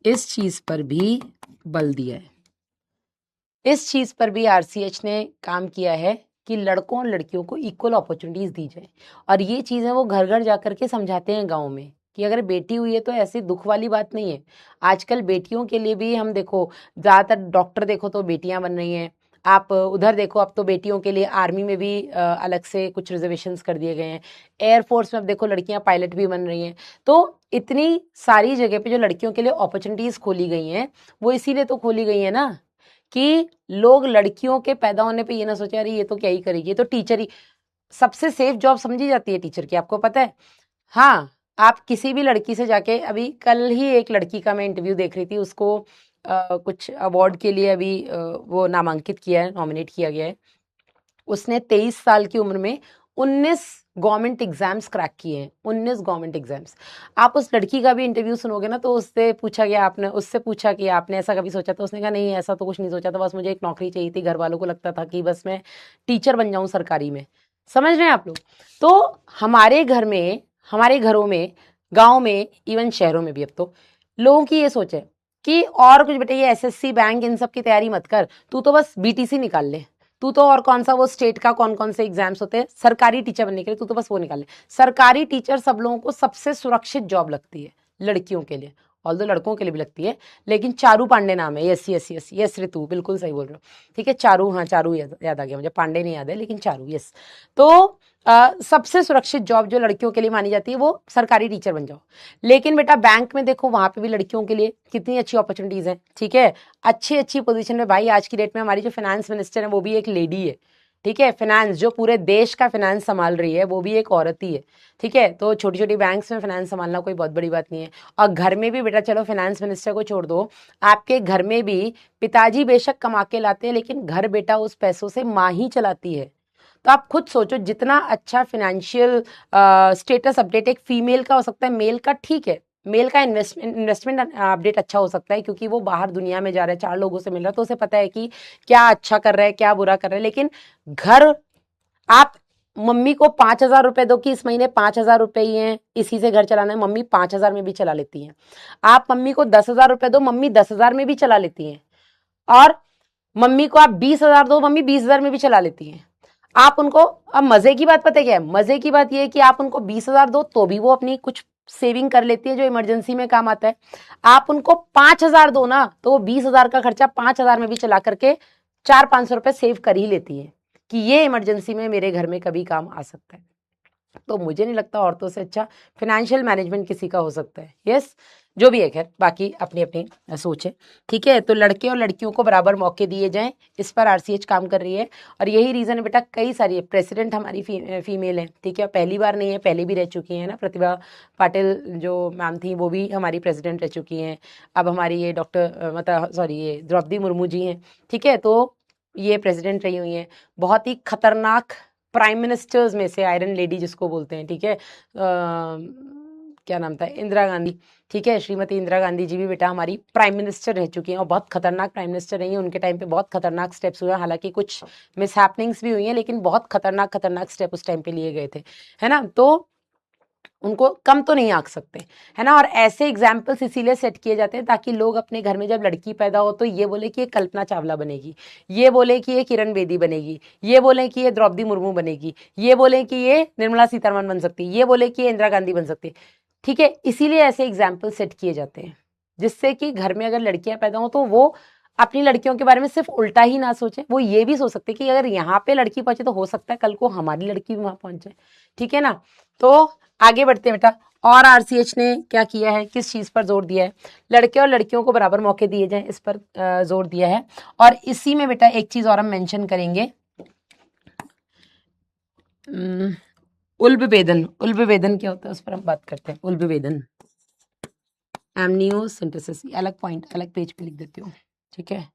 इस चीज पर भी बल दिया है। इस चीज पर भी आरसीएच ने काम किया है कि लड़कों और लड़कियों को इक्वल अपॉर्चुनिटीज दी जाए। और ये चीजें वो घर घर जाकर के समझाते हैं गांव में कि अगर बेटी हुई है तो ऐसी दुख वाली बात नहीं है। आजकल बेटियों के लिए भी हम देखो, ज्यादातर डॉक्टर देखो तो बेटियां बन रही हैं। आप उधर देखो, अब तो बेटियों के लिए आर्मी में भी अलग से कुछ रिजर्वेशंस कर दिए गए हैं। एयरफोर्स में अब देखो लड़कियां पायलट भी बन रही हैं। तो इतनी सारी जगह पे जो लड़कियों के लिए अपॉर्चुनिटीज खोली गई हैं, वो इसीलिए तो खोली गई है ना कि लोग लड़कियों के पैदा होने पे ये ना सोचे अरे ये तो क्या ही करेगी, ये तो टीचर ही। सबसे सेफ जॉब समझी जाती है टीचर की, आपको पता है? हाँ, आप किसी भी लड़की से जाके, अभी कल ही एक लड़की का मैं इंटरव्यू देख रही थी, उसको कुछ अवार्ड के लिए अभी वो नामांकित किया है, नॉमिनेट किया गया है। उसने 23 साल की उम्र में 19 गवर्नमेंट एग्जाम्स क्रैक किए हैं, 19 गवर्नमेंट एग्जाम्स। आप उस लड़की का भी इंटरव्यू सुनोगे ना, तो उससे पूछा कि आपने ऐसा कभी सोचा था? उसने कहा नहीं, ऐसा तो कुछ नहीं सोचा था, बस मुझे एक नौकरी चाहिए थी। घर वालों को लगता था कि बस मैं टीचर बन जाऊं सरकारी में। समझ रहे हैं आप लोग? तो हमारे घर में, हमारे घरों में, गांव में, इवन शहरों में भी अब तो लोगों की ये सोच है कि और कुछ बेटे, ये एसएससी बैंक इन सब की तैयारी मत कर, तू तो बस बीटीसी निकाल ले। तू तो और कौन सा वो स्टेट का कौन कौन से एग्जाम्स होते हैं सरकारी टीचर बनने के लिए, तू तो बस वो निकाल ले। सरकारी टीचर सब लोगों को सबसे सुरक्षित जॉब लगती है लड़कियों के लिए, ऑल्दो लड़कों के लिए भी लगती है। लेकिन चारू पांडे नाम है। यस यस यस यस ऋतु, बिल्कुल सही बोल रहे हो। ठीक है, चारू, हाँ चारू याद आ गया मुझे, पांडे नहीं याद है लेकिन चारू, यस। तो सबसे सुरक्षित जॉब जो लड़कियों के लिए मानी जाती है वो सरकारी टीचर बन जाओ। लेकिन बेटा बैंक में देखो, वहां पे भी लड़कियों के लिए कितनी अच्छी अपॉर्चुनिटीज है। ठीक है, अच्छी अच्छी पोजीशन में भाई, आज की डेट में हमारी जो फाइनेंस मिनिस्टर है वो भी एक लेडी है। ठीक है, फाइनेंस जो पूरे देश का फाइनेंस संभाल रही है वो भी एक औरत ही है। ठीक है, तो छोटी छोटी बैंक्स में फाइनेंस संभालना कोई बहुत बड़ी बात नहीं है। और घर में भी बेटा, चलो फाइनेंस मिनिस्टर को छोड़ दो, आपके घर में भी पिताजी बेशक कमा के लाते हैं, लेकिन घर बेटा उस पैसों से माँ ही चलाती है। तो आप खुद सोचो, जितना अच्छा फाइनेंशियल स्टेटस अपडेट एक फीमेल का हो सकता है, मेल का ठीक है, मेल का इन्वेस्टमेंट अपडेट अच्छा हो सकता है क्योंकि वो बाहर दुनिया में जा रहा है, 4 लोगों से मिल रहा है, तो उसे पता है कि क्या अच्छा कर रहा है क्या बुरा कर रहा है। लेकिन घर, आप मम्मी को 5,000 रुपए दो कि इस महीने 5,000 रुपए ही हैं, इसी से घर चलाना है, मम्मी 5,000 में भी चला लेती हैं। आप मम्मी को 10,000 रुपए दो, मम्मी 10,000 में भी चला लेती हैं। और मम्मी को आप 20,000 दो, मम्मी 20,000 में भी चला लेती हैं। आप उनको, अब मजे की बात पता है क्या है? मजे की बात यह है कि आप उनको 20,000 दो तो भी वो अपनी कुछ सेविंग कर लेती है जो इमरजेंसी में काम आता है। आप उनको 5,000 दो ना, तो वो 20,000 का खर्चा 5,000 में भी चला करके 400-500 रुपए सेव कर ही लेती है कि ये इमरजेंसी में मेरे घर में कभी काम आ सकता है। तो मुझे नहीं लगता औरतों से अच्छा फाइनेंशियल मैनेजमेंट किसी का हो सकता है। यस, जो भी है, खैर बाकी अपनी अपनी सोच है। ठीक है, तो लड़के और लड़कियों को बराबर मौके दिए जाएं, इस पर आरसीएच काम कर रही है। और यही रीजन है बेटा, कई सारी है, प्रेसिडेंट हमारी फीमेल है। ठीक है, पहली बार नहीं है, पहले भी रह चुकी है ना, प्रतिभा पाटिल जो मैम थी वो भी हमारी प्रेसिडेंट रह चुकी हैं। अब हमारी ये डॉक्टर मतलब सॉरी ये द्रौपदी मुर्मू जी हैं। ठीक है, तो ये प्रेसिडेंट रही हुई हैं। बहुत ही खतरनाक प्राइम मिनिस्टर्स में से आयरन लेडी जिसको बोलते हैं। ठीक है, क्या नाम था, इंदिरा गांधी। ठीक है, श्रीमती इंदिरा गांधी जी भी बेटा हमारी प्राइम मिनिस्टर रह चुकी हैं और बहुत खतरनाक प्राइम मिनिस्टर रही हैं। उनके टाइम पे बहुत खतरनाक स्टेप्स हुए, हालांकि कुछ मिस हैपनिंग्स भी हुई हैं, लेकिन बहुत खतरनाक खतरनाक स्टेप उस टाइम पे लिए गए थे, है ना। तो उनको कम तो नहीं आंक सकते, है ना। और ऐसे एग्जाम्पल्स इसीलिए सेट किए जाते हैं ताकि लोग अपने घर में जब लड़की पैदा हो तो ये बोले कि ये कल्पना चावला बनेगी, ये बोले कि ये किरण बेदी बनेगी, ये बोले कि ये द्रौपदी मुर्मू बनेगी, ये बोले कि ये निर्मला सीतारमण बन सकती है, ये बोले कि ये इंदिरा गांधी बन सकती है। ठीक है, इसीलिए ऐसे एग्जाम्पल सेट किए जाते हैं जिससे कि घर में अगर लड़कियां पैदा हो तो वो अपनी लड़कियों के बारे में सिर्फ उल्टा ही ना सोचे, वो ये भी सोच सकते कि अगर यहाँ पे लड़की पहुंचे तो हो सकता है कल को हमारी लड़की भी वहां पहुंचे। ठीक है ना। तो आगे बढ़ते हैं बेटा, और आरसीएच ने क्या किया है, किस चीज पर जोर दिया है? लड़के और लड़कियों को बराबर मौके दिए जाएं, इस पर जोर दिया है। और इसी में बेटा एक चीज और हम मेंशन करेंगे, उल्बेदन। उल्बेदन क्या होता है उस पर हम बात करते हैं। उल्बेदन, एमनियोसिंथेसिस, अलग पॉइंट अलग पेज पे लिख देती हूँ। ठीक है,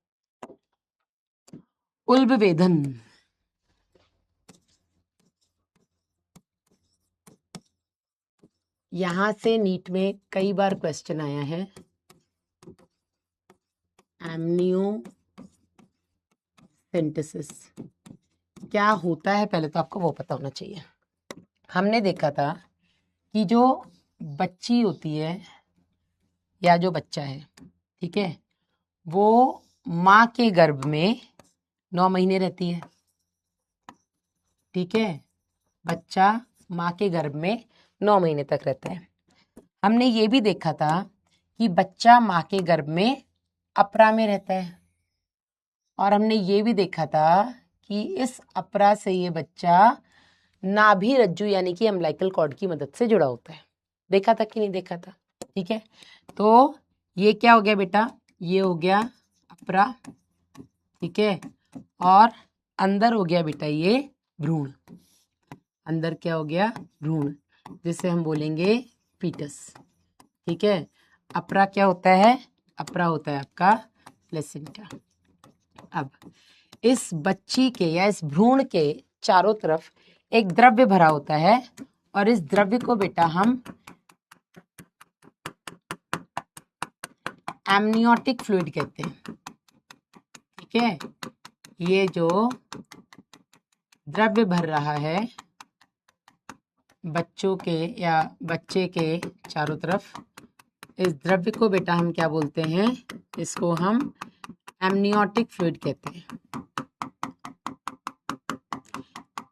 उल्बवेधन। यहां से नीट में कई बार क्वेश्चन आया है। एमनियोसेंटेसिस क्या होता है पहले तो आपको वो पता होना चाहिए। हमने देखा था कि जो बच्ची होती है या जो बच्चा है, ठीक है, वो माँ के गर्भ में 9 महीने रहती है। ठीक है, बच्चा माँ के गर्भ में 9 महीने तक रहता है। हमने ये भी देखा था कि बच्चा माँ के गर्भ में अपरा में रहता है, और हमने ये भी देखा था कि इस अपरा से ये बच्चा नाभि रज्जु यानी कि अम्बिलिकल कॉर्ड की मदद से जुड़ा होता है। देखा था कि नहीं देखा था? ठीक है, तो ये क्या हो गया बेटा, ये हो गया अपरा, ठीक है, और अंदर हो गया बेटा ये भ्रूण। अंदर क्या हो गया? भ्रूण, जिसे हम बोलेंगे फीटस। ठीक है, अपरा क्या होता है? अपरा होता है आपका प्लेसेंटा। अब इस बच्ची के या इस भ्रूण के चारों तरफ एक द्रव्य भरा होता है, और इस द्रव्य को बेटा हम एमनियोटिक फ्लूइड कहते हैं। ठीक है, ये जो द्रव्य भर रहा है बच्चों के या बच्चे के चारों तरफ, इस द्रव्य को बेटा हम क्या बोलते हैं? इसको हम एमनियोटिक फ्लूइड कहते हैं।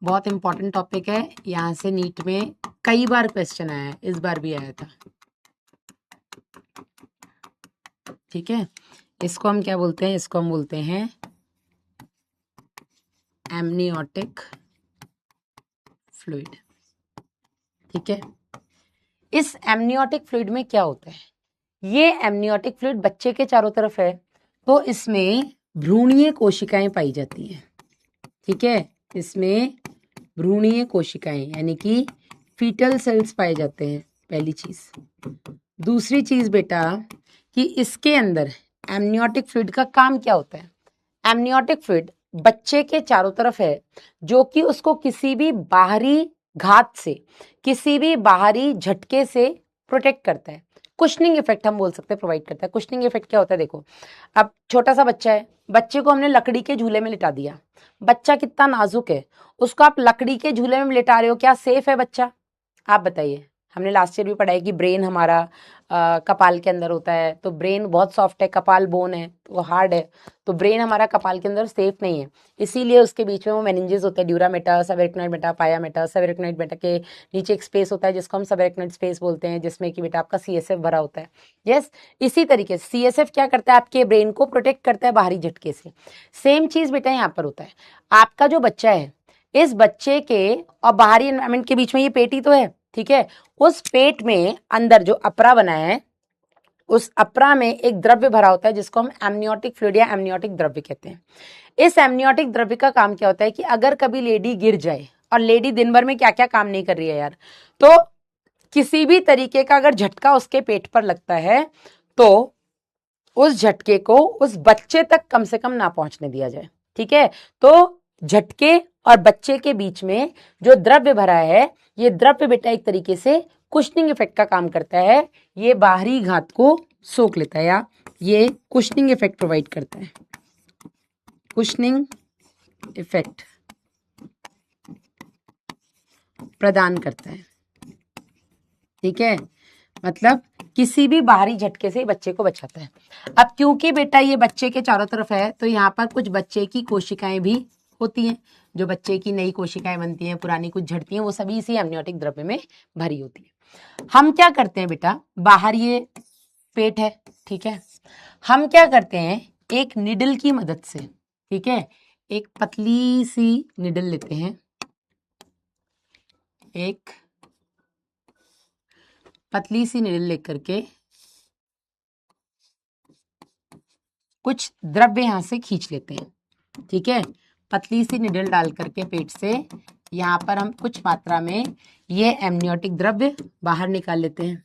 बहुत इंपॉर्टेंट टॉपिक है, यहां से नीट में कई बार क्वेश्चन आया है, इस बार भी आया था। ठीक है, इसको हम क्या बोलते हैं? इसको हम बोलते हैं एमनियोटिक फ्लूइड। ठीक है, इस एमनियोटिक फ्लूइड में क्या होता है? ये एमनियोटिक फ्लूइड बच्चे के चारों तरफ है, तो इसमें भ्रूणीय कोशिकाएं पाई जाती हैं। ठीक है, इसमें भ्रूणीय कोशिकाएं यानी कि फीटल सेल्स पाए जाते हैं, पहली चीज। दूसरी चीज बेटा कि इसके अंदर एमनियोटिक फ्लूइड का काम क्या होता है? एमनियोटिक फ्लूइड बच्चे के चारों तरफ है, जो कि उसको किसी भी बाहरी घात से, किसी भी बाहरी झटके से प्रोटेक्ट करता है। कुशनिंग इफेक्ट हम बोल सकते हैं, प्रोवाइड करता है। कुशनिंग इफेक्ट क्या होता है? देखो, अब छोटा सा बच्चा है, बच्चे को हमने लकड़ी के झूले में लिटा दिया। बच्चा कितना नाजुक है, उसको आप लकड़ी के झूले में लिटा रहे हो, क्या सेफ है बच्चा? आप बताइए। हमने लास्ट ईयर भी पढ़ा है कि ब्रेन हमारा कपाल के अंदर होता है, तो ब्रेन बहुत सॉफ्ट है, कपाल बोन है तो हार्ड है, तो ब्रेन हमारा कपाल के अंदर सेफ नहीं है, इसीलिए उसके बीच में वो मेनिंजेस होते हैं, ड्यूरा मेटा, सबएरिकनॉइड मेटा, पाया मेटा। सबएरिकनॉइड मेटा के नीचे एक स्पेस होता है जिसको हम सबएरिकनॉइड स्पेस बोलते हैं, जिसमें कि बेटा आपका सीएसएफ भरा होता है। यस, इसी तरीके से सीएसएफ क्या करता है? आपके ब्रेन को प्रोटेक्ट करता है बाहरी झटके से। सेम चीज बेटा यहाँ पर होता है। आपका जो बच्चा है, इस बच्चे के और बाहरी एनवायरमेंट के बीच में ये पेट ही तो है। ठीक है, उस पेट में अंदर जो अपरा बना है, उस अपरा में एक द्रव्य भरा होता है जिसको हम एमनियोटिक फ्लूइड या एमनियोटिक द्रव्य कहते हैं। इस एमनियोटिक द्रव्य का काम क्या होता है कि अगर कभी लेडी गिर जाए, और लेडी दिन भर में क्या क्या काम नहीं कर रही है यार, तो किसी भी तरीके का अगर झटका उसके पेट पर लगता है, तो उस झटके को उस बच्चे तक कम से कम ना पहुंचने दिया जाए। ठीक है, तो झटके और बच्चे के बीच में जो द्रव्य भरा है, ये द्रव्य बेटा एक तरीके से कुशनिंग इफेक्ट का काम करता है। ये बाहरी घात को सोख लेता है, या ये कुशनिंग इफेक्ट प्रोवाइड करता है। कुशनिंग इफेक्ट प्रदान करता है। ठीक है, मतलब किसी भी बाहरी झटके से बच्चे को बचाता है। अब क्योंकि बेटा ये बच्चे के चारों तरफ है, तो यहाँ पर कुछ बच्चे की कोशिकाएं भी होती हैं, जो बच्चे की नई कोशिकाएं बनती हैं, पुरानी कुछ झड़ती हैं, वो सभी इसी एमनियोटिक द्रव्य में भरी होती है। हम क्या करते हैं बेटा, बाहर ये पेट है, ठीक है, हम क्या करते हैं, एक निडल की मदद से, ठीक है, एक पतली सी निडल लेते हैं, एक पतली सी निडल लेकर के कुछ द्रव्य यहां से खींच लेते हैं। ठीक है, पतली सी निडल डाल करके पेट से यहाँ पर हम कुछ मात्रा में ये एमनियोटिक द्रव्य बाहर निकाल लेते हैं।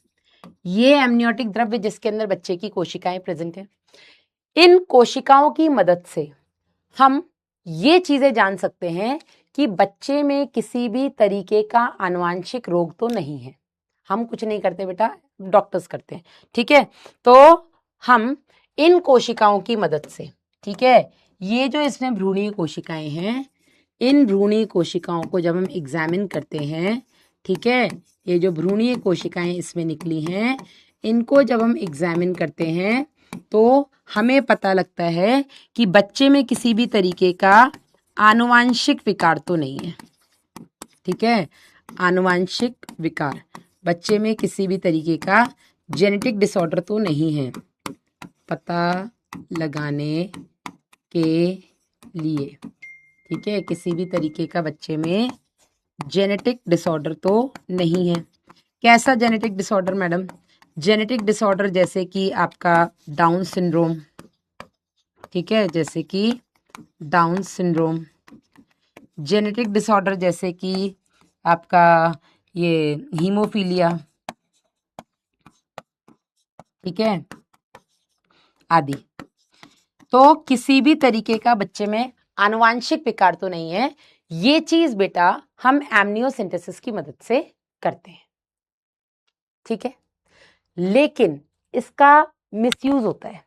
ये एमनियोटिक द्रव्य जिसके अंदर बच्चे की कोशिकाएं प्रेजेंट है, इन कोशिकाओं की मदद से हम ये चीजें जान सकते हैं कि बच्चे में किसी भी तरीके का आनुवांशिक रोग तो नहीं है। हम कुछ नहीं करते बेटा, डॉक्टर्स करते हैं। ठीक है, तो हम इन कोशिकाओं की मदद से, ठीक है, ये जो इसमें भ्रूणीय कोशिकाएं हैं, इन भ्रूणीय कोशिकाओं को जब हम एग्जामिन करते हैं, ठीक है, ये जो भ्रूणीय कोशिकाएं इसमें निकली हैं, इनको जब हम एग्जामिन करते हैं तो हमें पता लगता है कि बच्चे में किसी भी तरीके का आनुवांशिक विकार तो नहीं है। ठीक है, आनुवांशिक विकार, बच्चे में किसी भी तरीके का जेनेटिक डिसऑर्डर तो नहीं है पता लगाने के लिए। ठीक है, किसी भी तरीके का बच्चे में जेनेटिक डिसऑर्डर तो नहीं है। कैसा genetic disorder madam? Genetic disorder जैसे कि आपका डाउन सिंड्रोम, ठीक है, जैसे कि डाउन सिंड्रोम, जेनेटिक डिसऑर्डर जैसे कि आपका ये हीमोफीलिया, ठीक है, आदि। तो किसी भी तरीके का बच्चे में आनुवांशिक विकार तो नहीं है। ये चीज बेटा हम एमनियोसिंथेसिस की मदद से करते हैं। ठीक है, लेकिन इसका मिसयूज होता है।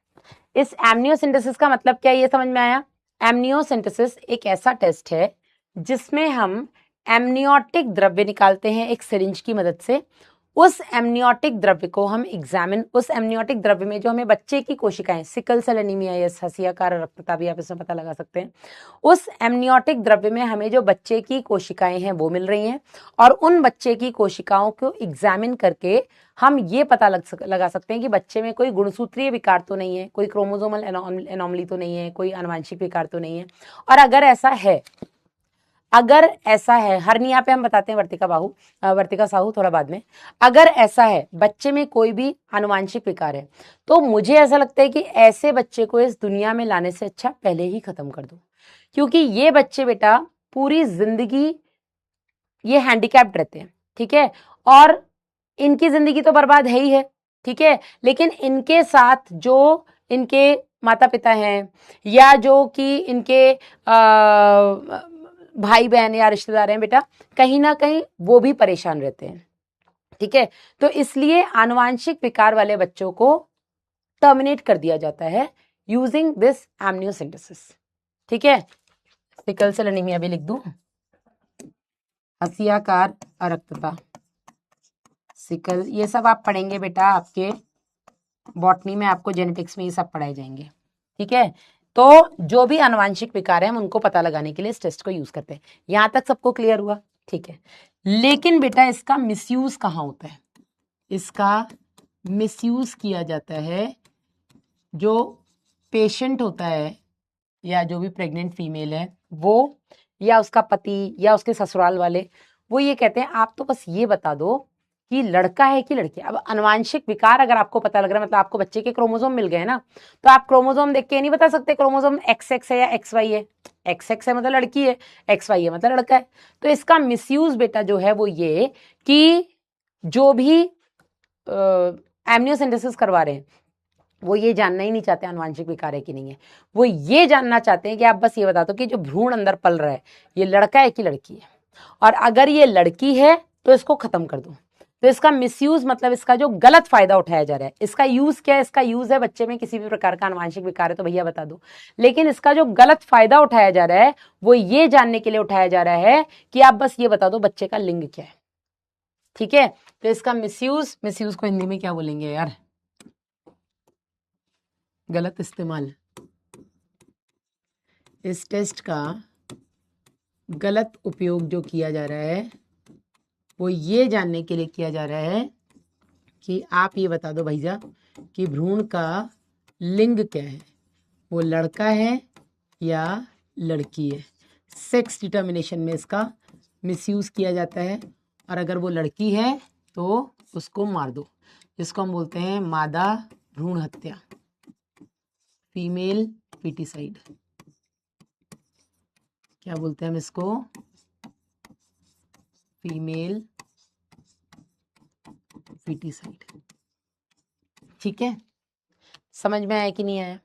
इस एमनियोसिंथेसिस का मतलब क्या है, ये समझ में आया? एमनियोसिंथेसिस एक ऐसा टेस्ट है जिसमें हम एमनियोटिक द्रव्य निकालते हैं एक सिरिंज की मदद से। उस एमनियोटिक द्रव्य को हम एग्जामिन, उस एमनियोटिक द्रव्य में जो हमें बच्चे की कोशिकाएं, सिकल सेल एनीमिया या हसियाकार रक्तता भी आप इसमें पता लगा सकते हैं, उस एमनियोटिक द्रव्य में हमें जो बच्चे की कोशिकाएं हैं वो मिल रही हैं, और उन बच्चे की कोशिकाओं को एग्जामिन करके हम ये पता लगा सकते हैं कि बच्चे में कोई गुणसूत्रीय विकार तो नहीं है, कोई क्रोमोसोमल एनोमली तो नहीं है, कोई आनुवांशिक विकार तो नहीं है। और अगर ऐसा है, हर्निया पे हम बताते हैं वर्तिका साहू थोड़ा बाद में। अगर ऐसा है, बच्चे में कोई भी आनुवांशिक विकार है, तो मुझे ऐसा लगता है कि ऐसे बच्चे को इस दुनिया में लाने से अच्छा पहले ही खत्म कर दो, क्योंकि ये बच्चे बेटा पूरी जिंदगी ये हैंडीकैप्ड रहते हैं। ठीक है, और इनकी जिंदगी तो बर्बाद है ही है। ठीक है, लेकिन इनके साथ जो इनके माता पिता हैं या जो कि इनके भाई बहन या रिश्तेदार हैं बेटा, कहीं ना कहीं वो भी परेशान रहते हैं। ठीक है, तो इसलिए आनुवांशिक विकार वाले बच्चों को टर्मिनेट कर दिया जाता है यूजिंग दिस एमनियोसिंथेसिस। ठीक है, सिकल सेल एनीमिया भी लिख दूं, हसियाकार अरक्तता, सिकल, ये सब आप पढ़ेंगे बेटा, आपके बॉटनी में आपको जेनेटिक्स में ये सब पढ़ाए जाएंगे। ठीक है, तो जो भी आनुवांशिक विकार है हम उनको पता लगाने के लिए इस टेस्ट को यूज करते हैं। यहां तक सबको क्लियर हुआ? ठीक है, लेकिन बेटा इसका मिसयूज कहाँ होता है? इसका मिसयूज किया जाता है, जो पेशेंट होता है या जो भी प्रेग्नेंट फीमेल है वो, या उसका पति या उसके ससुराल वाले, वो ये कहते हैं आप तो बस ये बता दो कि लड़का है कि लड़की। अब आनुवांशिक विकार अगर आपको पता लग रहा है, मतलब आपको बच्चे के क्रोमोसोम मिल गए ना, तो आप क्रोमोसोम देख के नहीं बता सकते क्रोमोसोम XX है या XY है। XX है मतलब लड़की है, XY है मतलब लड़का है। तो इसका मिसयूज बेटा जो है वो ये कि जो भी एमनियोसिंथेसिस करवा रहे हैं वो ये जानना ही नहीं चाहते आनुवांशिक विकार है कि नहीं है। वो ये जानना चाहते हैं कि आप बस ये बता दो कि जो भ्रूण अंदर पल रहा है ये लड़का है कि लड़की है, और अगर ये लड़की है तो इसको खत्म कर दो। तो इसका मिसयूज मतलब इसका जो गलत फायदा उठाया जा रहा है, इसका यूज क्या है? इसका यूज है बच्चे में किसी भी प्रकार का आनुवांशिक विकार है तो भैया बता दो। लेकिन इसका जो गलत फायदा उठाया जा रहा है वो ये जानने के लिए उठाया जा रहा है कि आप बस ये बता दो बच्चे का लिंग क्या है। ठीक है, तो इसका मिसयूज को हिंदी में क्या बोलेंगे यार? गलत इस्तेमाल। इस टेस्ट का गलत उपयोग जो किया जा रहा है वो ये जानने के लिए किया जा रहा है कि आप ये बता दो भैया कि भ्रूण का लिंग क्या है, वो लड़का है या लड़की है। सेक्स डिटर्मिनेशन में इसका मिसयूज किया जाता है, और अगर वो लड़की है तो उसको मार दो, जिसको हम बोलते हैं मादा भ्रूण हत्या, फीमेल फीटिसाइड। क्या बोलते हैं हम इसको? Female foeticide. ठीक है, समझ में आया कि नहीं आया?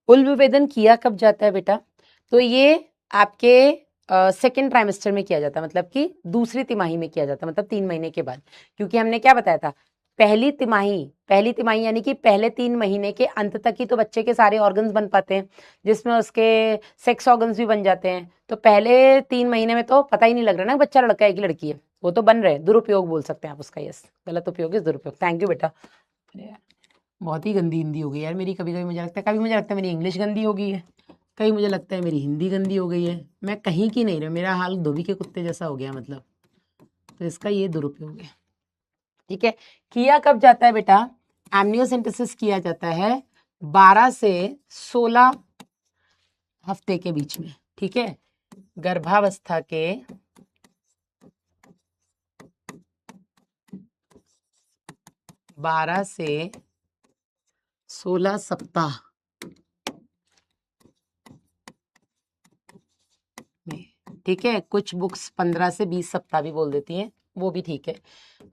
उल विभेदन किया कब जाता है बेटा? तो ये आपके सेकेंड ट्राइमेस्टर में किया जाता है, मतलब कि दूसरी तिमाही में किया जाता है, मतलब 3 महीने के बाद। क्योंकि हमने क्या बताया था, पहली तिमाही यानी कि पहले 3 महीने के अंत तक ही तो बच्चे के सारे ऑर्गन्स बन पाते हैं, जिसमें उसके सेक्स ऑर्गन्स भी बन जाते हैं। तो पहले 3 महीने में तो पता ही नहीं लग रहा ना बच्चा लड़का है कि लड़की है, वो तो बन रहे हैं। दुरुपयोग बोल सकते हैं आप उसका, यस, गलत उपयोग है दुरुपयोग। थैंक यू बेटा। अरे यार, बहुत ही गंदी हिंदी हो गई यार मेरी। कभी कभी मुझे लगता है, मेरी इंग्लिश गंदी हो गई है, कहीं मुझे लगता है मेरी हिंदी गंदी हो गई है। मैं कहीं की नहीं रहा, मेरा हाल धोबी के कुत्ते जैसा हो गया मतलब। तो इसका ये दुरुपयोग है। ठीक है, किया कब जाता है बेटा? एमनियोसेंटेसिस किया जाता है 12 से 16 हफ्ते के बीच में। ठीक है, गर्भावस्था के 12 से 16 सप्ताह में। ठीक है, कुछ बुक्स 15 से 20 सप्ताह भी बोल देती हैं, वो भी ठीक है।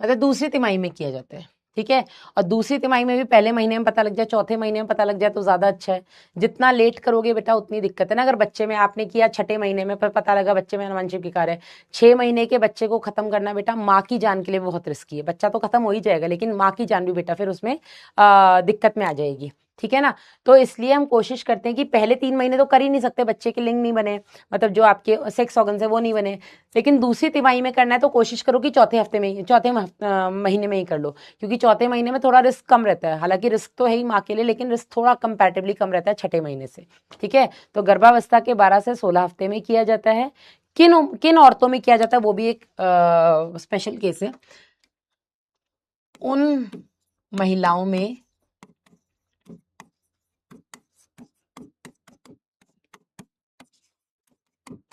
मतलब दूसरी तिमाही में किया जाता है। ठीक है, और दूसरी तिमाही में भी पहले महीने में पता लग जाए, चौथे महीने में पता लग जाए तो ज्यादा अच्छा है। जितना लेट करोगे बेटा उतनी दिक्कत है ना। अगर बच्चे में आपने किया छठे महीने में, पर पता लगा बच्चे में आनुवंशिक विकार है, 6 महीने के बच्चे को खत्म करना बेटा माँ की जान के लिए बहुत रिस्की है। बच्चा तो खत्म हो ही जाएगा, लेकिन माँ की जान भी बेटा फिर उसमें दिक्कत में आ जाएगी। ठीक है ना। तो इसलिए हम कोशिश करते हैं कि पहले 3 महीने तो कर ही नहीं सकते, बच्चे के लिंग नहीं बने, मतलब जो आपके सेक्स ऑर्गन्स है वो नहीं बने। लेकिन दूसरी तिमाही में करना है तो कोशिश करो कि चौथे महीने में ही कर लो, क्योंकि चौथे महीने में थोड़ा रिस्क कम रहता है। हालांकि रिस्क तो है ही माँ के लिए, लेकिन रिस्क थोड़ा कंपैरेटिवली कम रहता है छठे महीने से। ठीक है, तो गर्भावस्था के 12 से 16 हफ्ते में किया जाता है। किन किन औरतों में किया जाता है वो भी एक स्पेशल केस है। उन महिलाओं में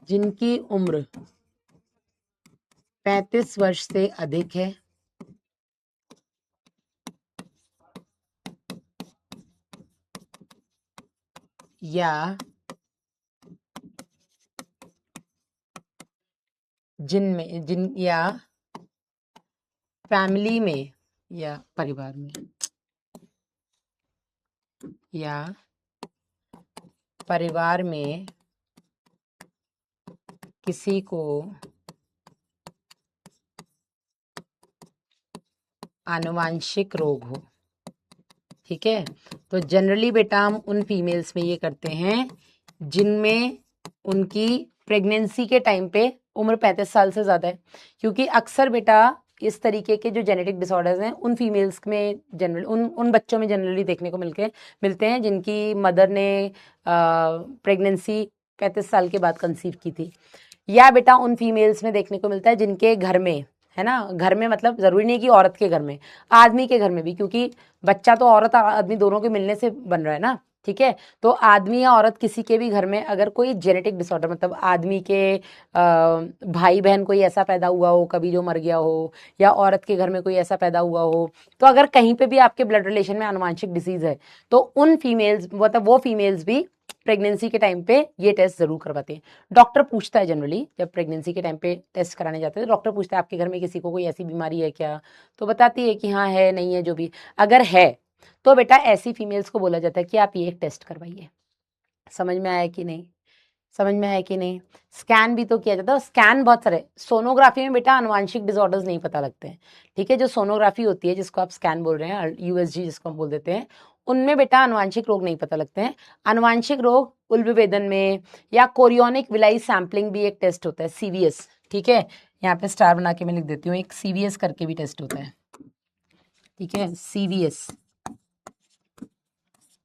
जिनकी उम्र 35 वर्ष से अधिक है या या फैमिली में या परिवार में या परिवार में किसी को आनुवांशिक रोग हो। ठीक है, तो जनरली बेटा हम उन फीमेल्स में ये करते हैं जिनमें उनकी प्रेगनेंसी के टाइम पे उम्र 35 साल से ज्यादा है। क्योंकि अक्सर बेटा इस तरीके के जो जेनेटिक डिसऑर्डर्स हैं उन फीमेल्स में जनरल उन बच्चों में जनरली देखने को मिलते हैं जिनकी मदर ने प्रेगनेंसी 35 साल के बाद कंसीव की थी। या बेटा उन फीमेल्स में देखने को मिलता है जिनके घर में, है ना, घर में मतलब जरूरी नहीं कि औरत के घर में, आदमी के घर में भी, क्योंकि बच्चा तो औरत आदमी दोनों के मिलने से बन रहा है ना। ठीक है, तो आदमी या औरत किसी के भी घर में अगर कोई जेनेटिक डिसऑर्डर, मतलब आदमी के भाई बहन कोई ऐसा पैदा हुआ हो कभी जो मर गया हो, या औरत के घर में कोई ऐसा पैदा हुआ हो, तो अगर कहीं पे भी आपके ब्लड रिलेशन में आनुवांशिक डिसीज है तो उन फीमेल्स, मतलब वो फीमेल्स भी प्रेगनेंसी के टाइम पे ये टेस्ट जरूर करवाते हैं। डॉक्टर पूछता है जनरली, जब प्रेगनेंसी के टाइम पे टेस्ट कराने जाते हैं तो डॉक्टर पूछता है आपके घर में किसी को कोई ऐसी बीमारी है क्या, तो बताती है कि हाँ है, नहीं है, जो भी। अगर है तो बेटा ऐसी फीमेल्स को बोला जाता है कि आप ये एक टेस्ट करवाइए। समझ में आया कि नहीं? समझ में आया कि नहीं? स्कैन भी तो किया जाता है, स्कैन बहुत सारे। सोनोग्राफी में बेटा आनुवांशिक डिसऑर्डर्स नहीं पता लगते हैं। ठीक है, जो सोनोग्राफी होती है जिसको आप स्कैन बोल रहे हैं, यूएसजी जिसको हम बोल देते हैं, उनमें बेटा आनुवांशिक रोग नहीं पता लगते हैं। आनुवांशिक रोग उल्बेवेदन में, या कोरियोनिक विलाई सैंपलिंग भी एक टेस्ट होता है, सीवीएस। ठीक है, यहाँ पे स्टार बना के मैं लिख देती हूँ, एक सीवीएस करके भी टेस्ट होता है। ठीक है, सीवीएस,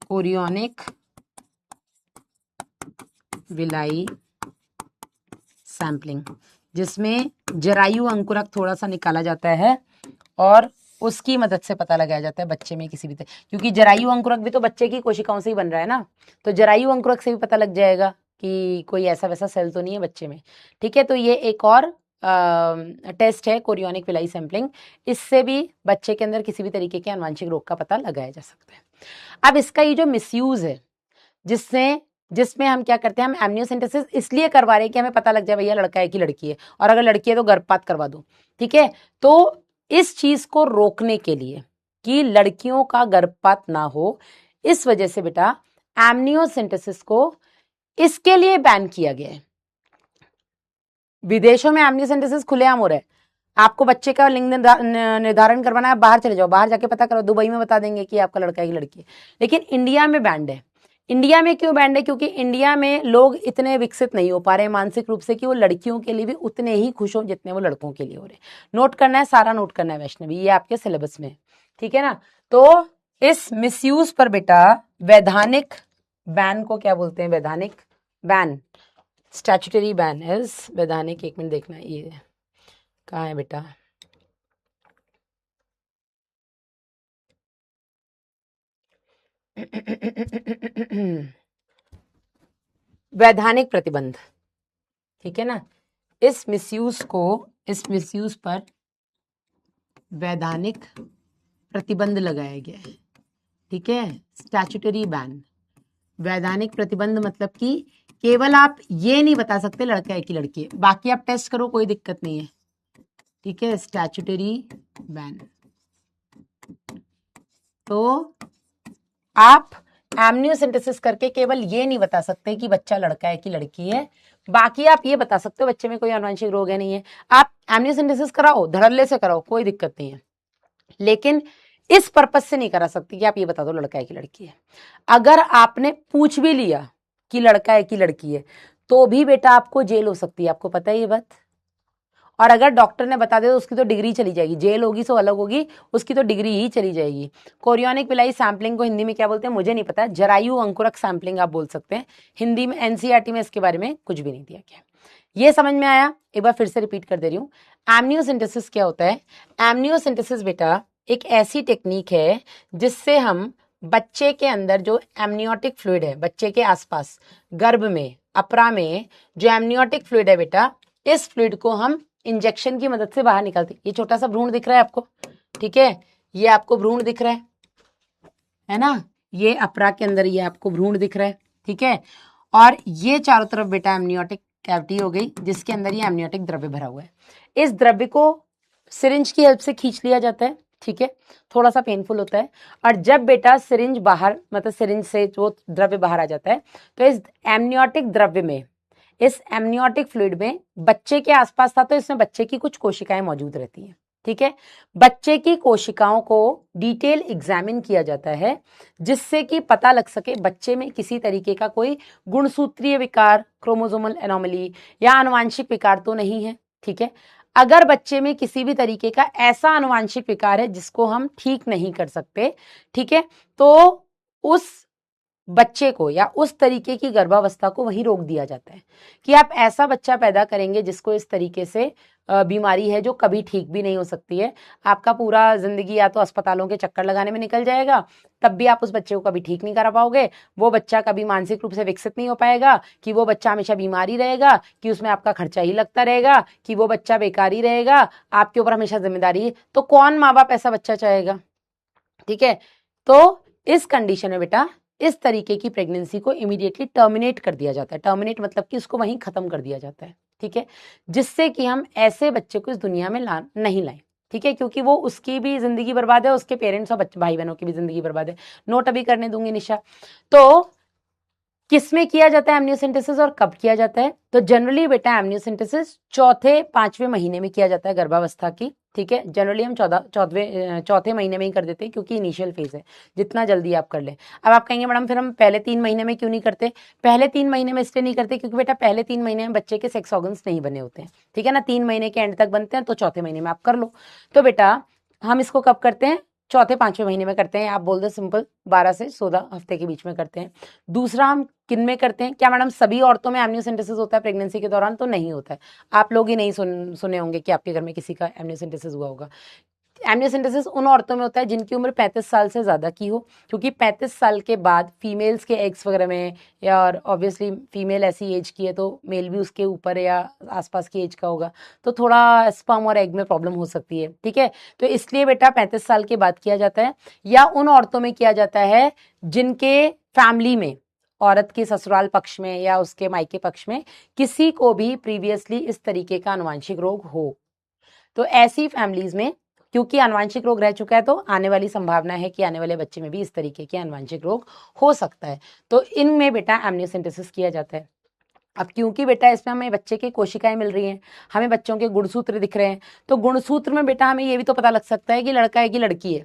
कोरियोनिक विलाई सैंपलिंग, जिसमें जरायु अंकुरक थोड़ा सा निकाला जाता है और उसकी मदद से पता लगाया जाता है बच्चे में किसी भी तरह, क्योंकि जरायु अंकुरक भी तो बच्चे की कोशिकाओं से ही बन रहा है ना, तो जरायु अंकुरक से भी पता लग जाएगा कि कोई ऐसा वैसा सेल तो नहीं है बच्चे में। ठीक है, तो ये एक और टेस्ट है कोरियोनिक विलाई सैंपलिंग, इससे भी बच्चे के अंदर किसी भी तरीके के आनुवंशिक रोग का पता लगाया जा सकता है। अब इसका ये जो मिसयूज है, जिसमें हम क्या करते हैं, हम एमनियोसेंटेसिस इसलिए करवा रहे हैं कि हमें पता लग जाए भैया लड़का है कि लड़की है, और अगर लड़की है तो गर्भपात करवा दो। ठीक है, तो इस चीज को रोकने के लिए कि लड़कियों का गर्भपात ना हो, इस वजह से बेटा एमनियोसेंटेसिस को इसके लिए बैन किया गया है विदेशों में एमनियोसेंटेसिस खुलेआम हो रहा है। आपको बच्चे का लिंग निर्धारण करवाना है, बाहर चले जाओ, बाहर जाके पता करो, दुबई में बता देंगे कि आपका लड़का है कि लड़की है। लेकिन इंडिया में बैंड है। इंडिया में क्यों बैंड है? क्योंकि इंडिया में लोग इतने विकसित नहीं हो पा रहे मानसिक रूप से कि वो लड़कियों के लिए भी उतने ही खुश हो जितने वो लड़कों के लिए हो रहे। नोट करना है, सारा नोट करना है वैष्णवी, ये आपके सिलेबस में, ठीक है ना। तो इस मिसयूज पर बेटा वैधानिक बैन को क्या बोलते हैं? वैधानिक बैन, स्टैट्यूटरी बैन इज वैधानिक। एक मिनट देखना, ये कहाँ है बेटा? वैधानिक प्रतिबंध, ठीक है ना। इस मिसयूज पर वैधानिक प्रतिबंध लगाया गया है, ठीक है। स्टैट्यूटरी बैन, वैधानिक प्रतिबंध मतलब कि केवल आप ये नहीं बता सकते लड़का है कि लड़की है, बाकी आप टेस्ट करो, कोई दिक्कत नहीं है, ठीक है। स्टैट्यूटरी बैन, तो आप एमनियोसेंटेसिस करके केवल ये नहीं बता सकते कि बच्चा लड़का है कि लड़की है, बाकी आप ये बता सकते हो बच्चे में कोई आनुवंशिक रोग है नहीं है। आप एमनियोसेंटेसिस कराओ, धड़ल्ले से कराओ, कोई दिक्कत नहीं है, लेकिन इस पर्पज से नहीं करा सकती कि आप ये बता दो लड़का है कि लड़की है। अगर आपने पूछ भी लिया कि लड़का है कि लड़की है तो भी बेटा आपको जेल हो सकती है, आपको पता है ये बात। और अगर डॉक्टर ने बता दिया तो उसकी तो डिग्री चली जाएगी, जेल होगी सो अलग होगी, उसकी तो डिग्री ही चली जाएगी। कोरियोनिक पिलाई सैंपलिंग को हिंदी में क्या बोलते हैं मुझे नहीं पता, जरायु अंकुरक सैंपलिंग आप बोल सकते हैं। हिंदी में एनसीईआरटी में इसके बारे में कुछ भी नहीं दिया गया। ये समझ में आया? एक बार फिर से रिपीट कर दे रही हूँ। एमनियोसेंटेसिस क्या होता है? एमनियोसेंटेसिस बेटा एक ऐसी टेक्निक है जिससे हम बच्चे के अंदर जो एमनियोटिक फ्लूइड है, बच्चे के आसपास गर्भ में, अपरा में जो एमनियोटिक फ्लूइड है बेटा, इस फ्लूइड को हम इंजेक्शन की मदद से बाहर निकालते। ये छोटा सा भ्रूण दिख रहा है आपको, ठीक है, ये आपको भ्रूण दिख रहा है ना, ये अपरा के अंदर ये आपको भ्रूण दिख रहा है, ठीक है। और ये चारों तरफ बेटा एमनियोटिक कैविटी हो गई जिसके अंदर ये एमनियोटिक द्रव्य भरा हुआ है। इस द्रव्य को सिरिंज की हेल्प से खींच लिया जाता है, ठीक है, थोड़ा सा पेनफुल होता है। और जब बेटा सिरिंज बाहर, मतलब सिरिंज से जो द्रव्य बाहर आ जाता है, तो इस एमनियोटिक द्रव्य में, इस एमनियोटिक फ्लूइड में बच्चे के आसपास था तो इसमें बच्चे की कुछ कोशिकाएं मौजूद रहती हैं, ठीक है। बच्चे की कोशिकाओं को डिटेल एग्जामिन किया जाता है जिससे कि पता लग सके बच्चे में किसी तरीके का कोई गुणसूत्रीय विकार, क्रोमोसोमल एनोमली या आनुवांशिक विकार तो नहीं है, ठीक है। अगर बच्चे में किसी भी तरीके का ऐसा आनुवांशिक विकार है जिसको हम ठीक नहीं कर सकते, ठीक है, तो उस बच्चे को या उस तरीके की गर्भावस्था को वहीं रोक दिया जाता है कि आप ऐसा बच्चा पैदा करेंगे जिसको इस तरीके से बीमारी है जो कभी ठीक भी नहीं हो सकती है। आपका पूरा जिंदगी या तो अस्पतालों के चक्कर लगाने में निकल जाएगा, तब भी आप उस बच्चे को कभी ठीक नहीं करा पाओगे। वो बच्चा कभी मानसिक रूप से विकसित नहीं हो पाएगा, कि वो बच्चा हमेशा बीमार ही रहेगा, कि उसमें आपका खर्चा ही लगता रहेगा, कि वो बच्चा बेकार ही रहेगा, आपके ऊपर हमेशा जिम्मेदारी। तो कौन माँ बाप ऐसा बच्चा चाहेगा, ठीक है। तो इस कंडीशन में बेटा इस तरीके की प्रेगनेंसी को इमीडिएटली टर्मिनेट कर दिया जाता है। टर्मिनेट मतलब कि उसको वहीं खत्म कर दिया जाता है, ठीक है, जिससे कि हम ऐसे बच्चे को इस दुनिया में नहीं लाएं, ठीक है, क्योंकि वो उसकी भी जिंदगी बर्बाद है, उसके पेरेंट्स और भाई बहनों की भी जिंदगी बर्बाद है। नोट अभी करने दूंगी निशा। तो किसमें किया जाता है एमनियोसेंटेसिस और कब किया जाता है? तो जनरली बेटा एमनियोसेंटेसिस चौथे पांचवें महीने में किया जाता है गर्भावस्था की, ठीक है। जनरली हम चौथे महीने में ही कर देते हैं क्योंकि इनिशियल फेज है, जितना जल्दी आप कर लें। अब आप कहेंगे मैडम फिर हम पहले 3 महीने में क्यों नहीं करते? पहले 3 महीने में इसलिए नहीं करते क्योंकि बेटा पहले 3 महीने में बच्चे के सेक्स ऑर्गन्स नहीं बने होते हैं, ठीक है ना। 3 महीने के एंड तक बनते हैं, तो चौथे महीने में आप कर लो। तो बेटा हम इसको कब करते हैं? चौथे पांचवें महीने में करते हैं। आप बोल दो सिंपल 12 से 14 हफ्ते के बीच में करते हैं। दूसरा हम किन में करते हैं? क्या मैडम सभी औरतों में एमनियोसेंटेसिस होता है प्रेगनेंसी के दौरान? तो नहीं होता है। आप लोग ही नहीं सुने होंगे कि आपके घर में किसी का एमनियोसेंटेसिस हुआ होगा। एमनियोसेंटेसिस उन औरतों में होता है जिनकी उम्र 35 साल से ज्यादा की हो, क्योंकि 35 साल के बाद फीमेल्स के एग्स वगैरह में, या और ऑब्वियसली फीमेल ऐसी एज की है तो मेल भी उसके ऊपर या आसपास की एज का होगा, तो थोड़ा स्पर्म और एग में प्रॉब्लम हो सकती है, ठीक है। तो इसलिए बेटा 35 साल के बाद किया जाता है। या उन औरतों में किया जाता है जिनके फैमिली में, औरत के ससुराल पक्ष में या उसके मायके पक्ष में किसी को भी प्रीवियसली इस तरीके का आनुवांशिक रोग हो। तो ऐसी फैमिलीज में क्योंकि आनुवांशिक रोग रह चुका है तो आने वाली संभावना है कि आने वाले बच्चे में भी इस तरीके के आनुवांशिक रोग हो सकता है। तो इनमें बेटा एमनियोसेंटेसिस किया जाता है। अब क्योंकि बेटा इसमें हमें बच्चे की कोशिकाएं मिल रही हैं, हमें बच्चों के गुणसूत्र दिख रहे हैं, तो गुणसूत्र में बेटा हमें ये भी तो पता लग सकता है कि लड़का है कि लड़की है।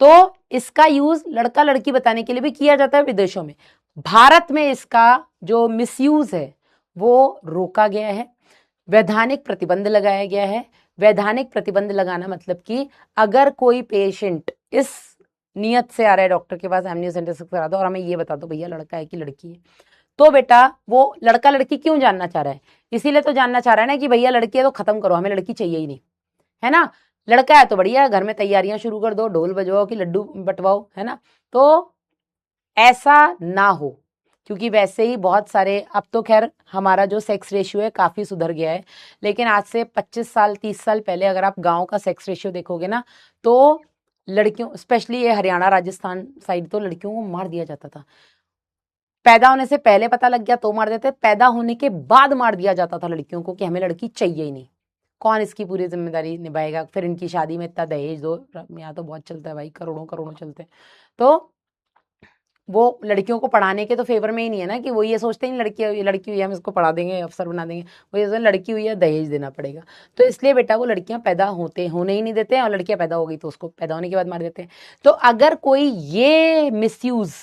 तो इसका यूज लड़का लड़की बताने के लिए भी किया जाता है विदेशों में। भारत में इसका जो मिसयूज है वो रोका गया है, वैधानिक प्रतिबंध लगाया गया है। वैधानिक प्रतिबंध लगाना मतलब कि अगर कोई पेशेंट इस नियत से आ रहा है डॉक्टर के पास, एमनियोसेंटेसिस करा दो और हमें ये बता दो भैया लड़का है कि लड़की है, तो बेटा वो लड़का लड़की क्यों जानना चाह रहा है? इसीलिए तो जानना चाह रहा है ना कि भैया लड़की है तो खत्म करो, हमें लड़की चाहिए ही नहीं, है ना। लड़का है तो बढ़िया, घर में तैयारियां शुरू कर दो, ढोल बजवाओ कि लड्डू बंटवाओ, है ना। तो ऐसा ना हो, क्योंकि वैसे ही बहुत सारे, अब तो खैर हमारा जो सेक्स रेशियो है काफी सुधर गया है, लेकिन आज से 25 साल 30 साल पहले अगर आप गांव का सेक्स रेशियो देखोगे ना, तो लड़कियों, स्पेशली ये हरियाणा राजस्थान साइड, तो लड़कियों को मार दिया जाता था। पैदा होने से पहले पता लग गया तो मार देते, पैदा होने के बाद मार दिया जाता था लड़कियों को कि हमें लड़की चाहिए ही नहीं, कौन इसकी पूरी जिम्मेदारी निभाएगा, फिर इनकी शादी में इतना दहेज दो। यहाँ तो बहुत चलता है भाई, करोड़ों करोड़ों चलते हैं। तो वो लड़कियों को पढ़ाने के तो फेवर में ही नहीं है ना, कि वो ये सोचते हैं लड़की हुई है हम इसको पढ़ा देंगे, अफसर बना देंगे। वो ये लड़की हुई है दहेज देना पड़ेगा। तो इसलिए बेटा वो लड़कियां पैदा होने ही नहीं देते हैं, और लड़कियां पैदा हो गई तो उसको पैदा होने के बाद मार देते हैं। तो अगर कोई ये मिसयूज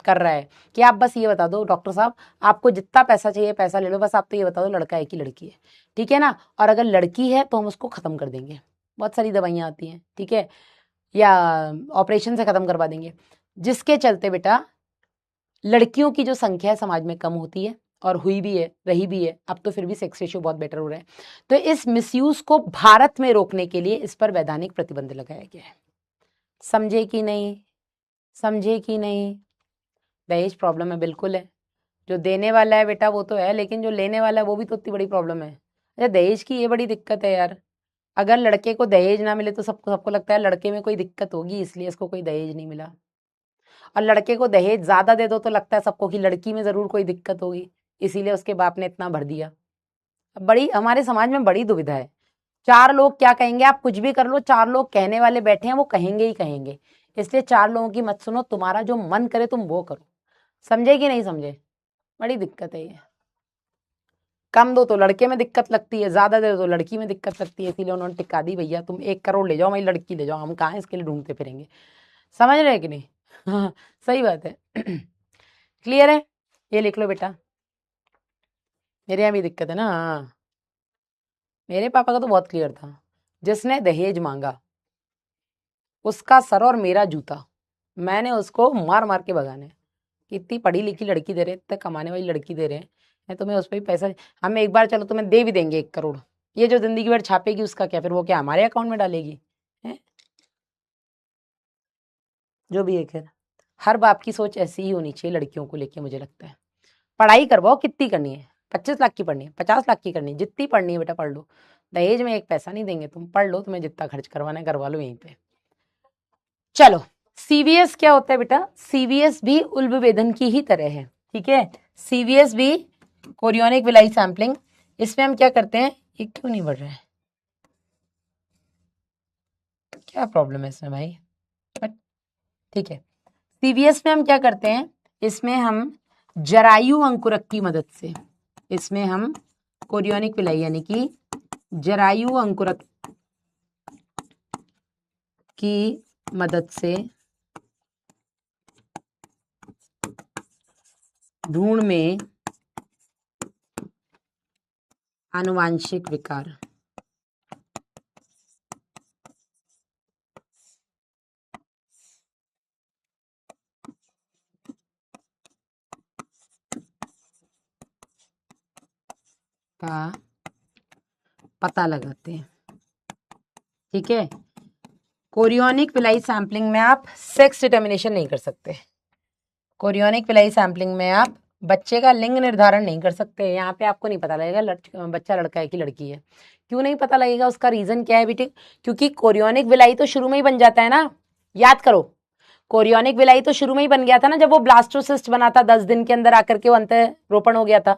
कर रहा है कि आप बस ये बता दो डॉक्टर साहब आपको जितना पैसा चाहिए पैसा ले लो, बस आप तो ये बता दो लड़का है कि लड़की है, ठीक है ना, और अगर लड़की है तो हम उसको खत्म कर देंगे, बहुत सारी दवाइयां आती हैं, ठीक है, या ऑपरेशन से खत्म करवा देंगे, जिसके चलते बेटा लड़कियों की जो संख्या है समाज में कम होती है, और हुई भी है, रही भी है। अब तो फिर भी सेक्स रेशियो बहुत बेटर हो रहा है। तो इस मिसयूज को भारत में रोकने के लिए इस पर वैधानिक प्रतिबंध लगाया गया है। समझे कि नहीं? समझे कि नहीं? दहेज प्रॉब्लम है, बिल्कुल है। जो देने वाला है बेटा वो तो है, लेकिन जो लेने वाला है वो भी तो इतनी बड़ी प्रॉब्लम है। अच्छा, दहेज की ये बड़ी दिक्कत है यार। अगर लड़के को दहेज ना मिले तो सबको सबको लगता है लड़के में कोई दिक्कत होगी, इसलिए इसको कोई दहेज नहीं मिला, और लड़के को दहेज ज्यादा दे दो तो लगता है सबको कि लड़की में जरूर कोई दिक्कत होगी, इसीलिए उसके बाप ने इतना भर दिया। बड़ी हमारे समाज में बड़ी दुविधा है। चार लोग क्या कहेंगे, आप कुछ भी कर लो, चार लोग कहने वाले बैठे हैं, वो कहेंगे ही कहेंगे, इसलिए चार लोगों की मत सुनो, तुम्हारा जो मन करे तुम वो करो। समझे कि नहीं समझे? बड़ी दिक्कत है ये। कम दो तो लड़के में दिक्कत लगती है, ज्यादा दे दो तो लड़की में दिक्कत लगती है, इसीलिए उन्होंने टिका दी भैया तुम 1 करोड़ ले जाओ, हमारी लड़की ले जाओ, हम कहाँ इसके लिए ढूंढते फिरेंगे। समझ रहे हैं कि नहीं? हाँ, सही बात है। क्लियर है? ये लिख लो बेटा, मेरे यहाँ भी दिक्कत है ना। हाँ, मेरे पापा का तो बहुत क्लियर था, जिसने दहेज मांगा उसका सर और मेरा जूता, मैंने उसको मार मार के भगाने। इतनी पढ़ी लिखी लड़की दे रहे, इतने कमाने वाली लड़की दे रहे हैं, तुम्हें उस पर भी पैसा, हमें एक बार चलो तुम्हें दे भी देंगे 1 करोड़, ये जो जिंदगी भर छापेगी उसका क्या, फिर वो क्या हमारे अकाउंट में डालेगी? है? जो भी है, खैर हर बाप की सोच ऐसी ही होनी चाहिए लड़कियों को लेके, मुझे लगता है। पढ़ाई करवाओ, कितनी करनी है, 25 लाख की पढ़नी है, 50 लाख की करनी है, जितनी पढ़नी है बेटा पढ़ लो, दहेज में एक पैसा नहीं देंगे, तुम पढ़ लो, तुम्हें जितना खर्च करवाना है करवा लो यहीं पे। चलो, सीवीएस क्या होता है बेटा? सीवीएस भी उल्बवेधन की ही तरह है, ठीक है। सीवीएस भी कोरियोनिक विलाई सैंपलिंग, इसमें हम क्या करते हैं, ये क्यों नहीं बढ़ रहा है, क्या प्रॉब्लम है इसमें भाई? ठीक है, सीवीएस में हम क्या करते हैं, इसमें हम जरायु अंकुरक की मदद से, इसमें हम कोरियोनिक विलाई यानी कि जरायु अंकुरक की मदद से भ्रूण में आनुवांशिक विकार का पता लगाते हैं, ठीक है। कोरियोनिक विलाई सैंपलिंग में आप सेक्स डिटर्मिनेशन नहीं कर सकते, कोरियोनिक विलाई सैंपलिंग में आप बच्चे का लिंग निर्धारण नहीं कर सकते। यहाँ पे आपको नहीं पता लगेगा बच्चा लड़का है कि लड़की है। क्यों नहीं पता लगेगा? उसका रीजन क्या है बेटे? क्योंकि कोरियोनिक विलाई तो शुरू में ही बन जाता है ना, याद करो, कोरियोनिक विलाई तो शुरू में ही बन गया था ना, जब वो ब्लास्टोसिस्ट बना था 10 दिन के अंदर आकर के वो अंतर रोपण हो गया था,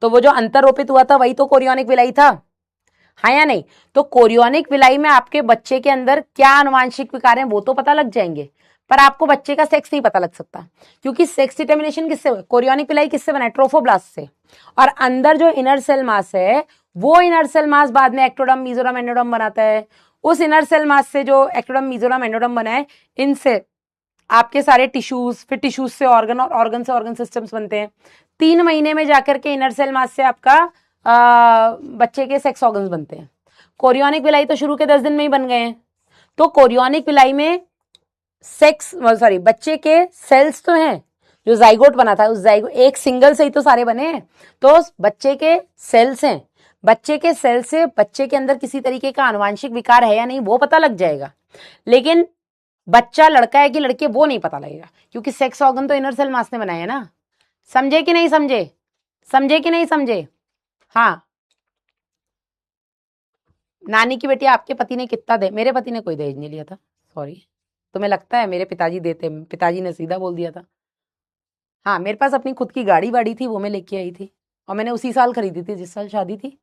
तो वो जो अंतर रोपित हुआ था वही तो कोरियोनिक विलाई था, हाँ या नहीं? तो कोरियोनिक विलाई में आपके बच्चे के अंदर क्या आनुवांशिक विकार हैं वो तो पता लग जाएंगे, पर आपको बच्चे का सेक्स नहीं पता लग सकता, क्योंकि सेक्स डिटर्मिनेशन किससे, कोरियोनिक पिलाई किससे बना है, ट्रोफोब्लास्ट से। और अंदर जो इनर सेल मास है, वो इनर सेल मास बाद में एक्टोडर्म, मीजोडर्म, एंडोडर्म बनाता है। उस इनर सेल मास से जो एक्टोडर्म, मीजोडर्म, एंडोडर्म बना है, इनसे आपके सारे टिश्यूज, फिर टिश्यूज से ऑर्गन, और ऑर्गन से ऑर्गन सिस्टम्स बनते हैं। 3 महीने में जाकर के इनर सेल मास से आपका बच्चे के सेक्स ऑर्गन्स बनते हैं। कोरियोनिक पिलाई तो शुरू के 10 दिन में ही बन गए हैं। तो कोरियोनिक पिलाई में सेक्स, सॉरी, बच्चे के सेल्स तो हैं, जो जाइगोट बना था, उस जाइगोट एक सिंगल से ही तो सारे बने हैं। तो बच्चे के सेल्स हैं, बच्चे के सेल से बच्चे के अंदर किसी तरीके का आनुवांशिक विकार है या नहीं वो पता लग जाएगा, लेकिन बच्चा लड़का है कि लड़की वो नहीं पता लगेगा, क्योंकि सेक्स ऑर्गन तो इनर सेल मास ने बनाए है ना। समझे कि नहीं समझे, समझे कि नहीं समझे? हाँ, नानी की बेटी, आपके पति ने कितना दे, मेरे पति ने कोई दहेज नहीं लिया था, सॉरी। तुम्हें लगता है मेरे पिताजी देते, पिताजी ने सीधा बोल दिया था। हाँ, मेरे पास अपनी खुद की गाड़ी वाड़ी थी, वो मैं लेके आई थी, और मैंने उसी साल खरीदी थी जिस साल शादी थी।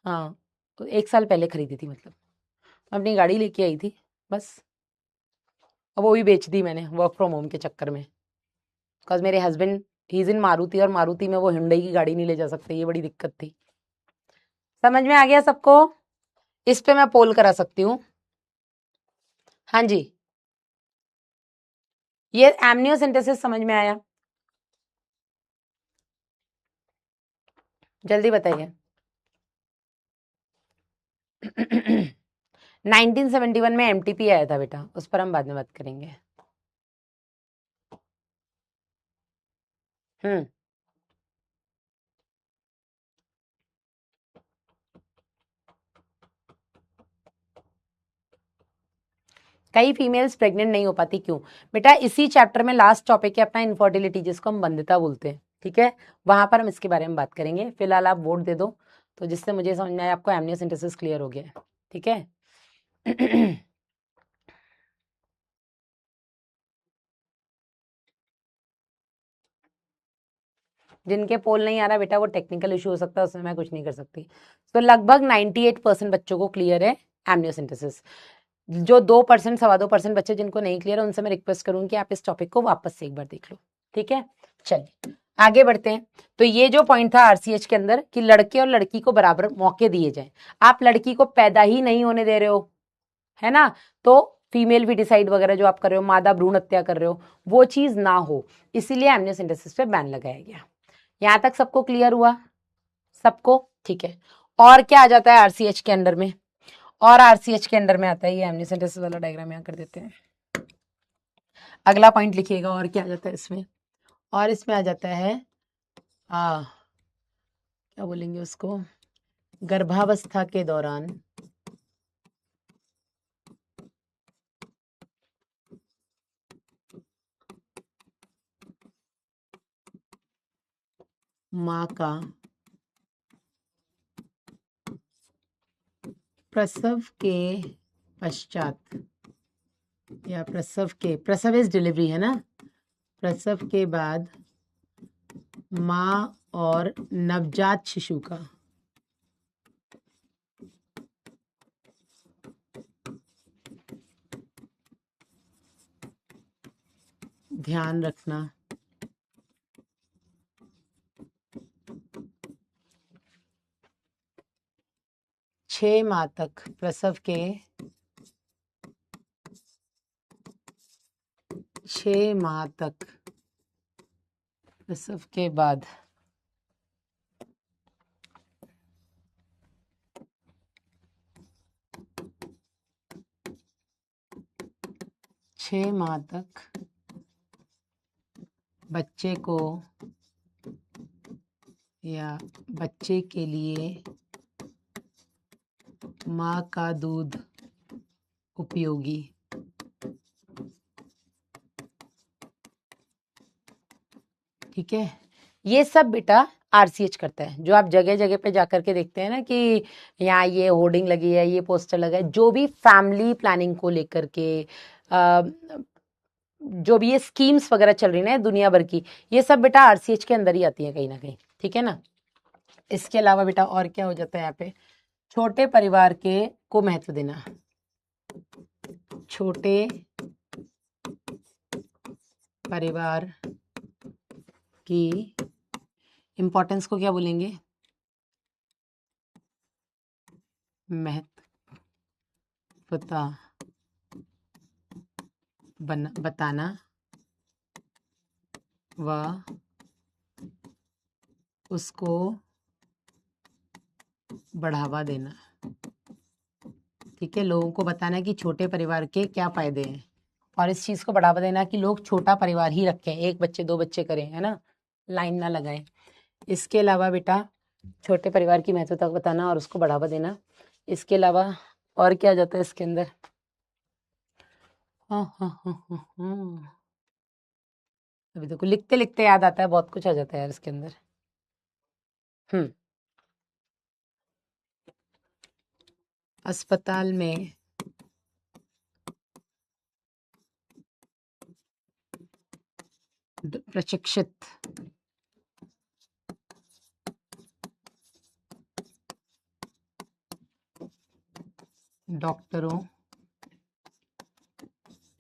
हाँ, तो 1 साल पहले खरीदी थी, मतलब अपनी गाड़ी लेके आई थी बस। और वो भी बेच दी मैंने वर्क फ्रॉम होम के चक्कर में, बिकॉज मेरे husband he is in Maruti, और मारुति में वो हुंडई की गाड़ी नहीं ले जा सकते, ये बड़ी दिक्कत थी। समझ में आ गया सबको? इस पे मैं पोल करा सकती हूँ। हाँ जी, ये एमनियोसेंटेसिस समझ में आया? जल्दी बताइए। 1971 में एमटीपी आया था बेटा, उस पर हम बाद में बात करेंगे। हम्म, कई फीमेल्स प्रेग्नेंट नहीं हो पाती, क्यों बेटा? इसी चैप्टर में लास्ट टॉपिक है अपना इनफर्टिलिटी, जिसको हम बंध्यता बोलते हैं, ठीक है? वहां पर हम इसके बारे में बात करेंगे। फिलहाल आप वोट दे दो, तो जिससे मुझे समझ में आया आपको एमनियोसेंटेसिस क्लियर हो गया है, ठीक है? जिनके पोल नहीं आ रहा बेटा, वो टेक्निकल इशू हो सकता है, उसमें मैं कुछ नहीं कर सकती। तो लगभग 98% बच्चों को क्लियर है एमनियोसेंटेसिस। जो 2%, 2.25% बच्चे जिनको नहीं क्लियर है, उनसे मैं रिक्वेस्ट करूंगी कि आप इस टॉपिक को वापस से एक बार देख लो, ठीक है? चलिए आगे बढ़ते हैं। तो ये जो पॉइंट था आरसीएच के अंदर कि लड़के और लड़की को बराबर मौके दिए जाएं, आप लड़की को पैदा ही नहीं होने दे रहे हो, है ना? तो फीमेल विटिसाइड वगैरह जो आप कर रहे हो, मादा भ्रूण हत्या कर रहे हो, वो चीज ना हो, इसीलिए एमनियोसेंटेसिस पे बैन लगाया गया। यहां तक सबको क्लियर हुआ? सबको ठीक है। और क्या आ जाता है आरसीएच के अंडर में? और आरसीएच के अंडर में आता है, ये एमनियोसेंटेसिस वाला डायग्राम यहाँ कर देते हैं। अगला पॉइंट लिखिएगा, और क्या आ जाता है इसमें? और इसमें आ जाता है क्या बोलेंगे उसको, गर्भावस्था के दौरान माँ का प्रसव के पश्चात, या प्रसव इज डिलीवरी, है ना? प्रसव के बाद माँ और नवजात शिशु का ध्यान रखना। 6 माह तक, प्रसव के 6 माह तक, प्रसव के बाद 6 माह तक बच्चे को या बच्चे के लिए माँ का दूध उपयोगी। ठीक है, ये सब बेटा आरसीएच करता है। जो आप जगह जगह पे जाकर के देखते हैं ना कि यहाँ ये होर्डिंग लगी है, ये पोस्टर लगा है, जो भी फैमिली प्लानिंग को लेकर के जो भी ये स्कीम्स वगैरह चल रही है दुनिया भर की, ये सब बेटा आरसीएच के अंदर ही आती है कहीं ना कहीं, ठीक है ना? इसके अलावा बेटा और क्या हो जाता है यहाँ पे? छोटे परिवार के को महत्व देना, छोटे परिवार की इम्पोर्टेंस को क्या बोलेंगे? महत्वता बताना व उसको बढ़ावा देना। ठीक है, लोगों को बताना कि छोटे परिवार के क्या फायदे हैं और इस चीज को बढ़ावा देना कि लोग छोटा परिवार ही रखें, एक बच्चे दो बच्चे करें, है ना, लाइन ना लगाएं। इसके अलावा बेटा छोटे परिवार की महत्वता को बताना और उसको बढ़ावा देना। इसके अलावा और क्या आ जाता है इसके अंदर? अभी देखो लिखते लिखते याद आता है, बहुत कुछ आ जाता है यार इसके अंदर। अस्पताल में प्रशिक्षित डॉक्टरों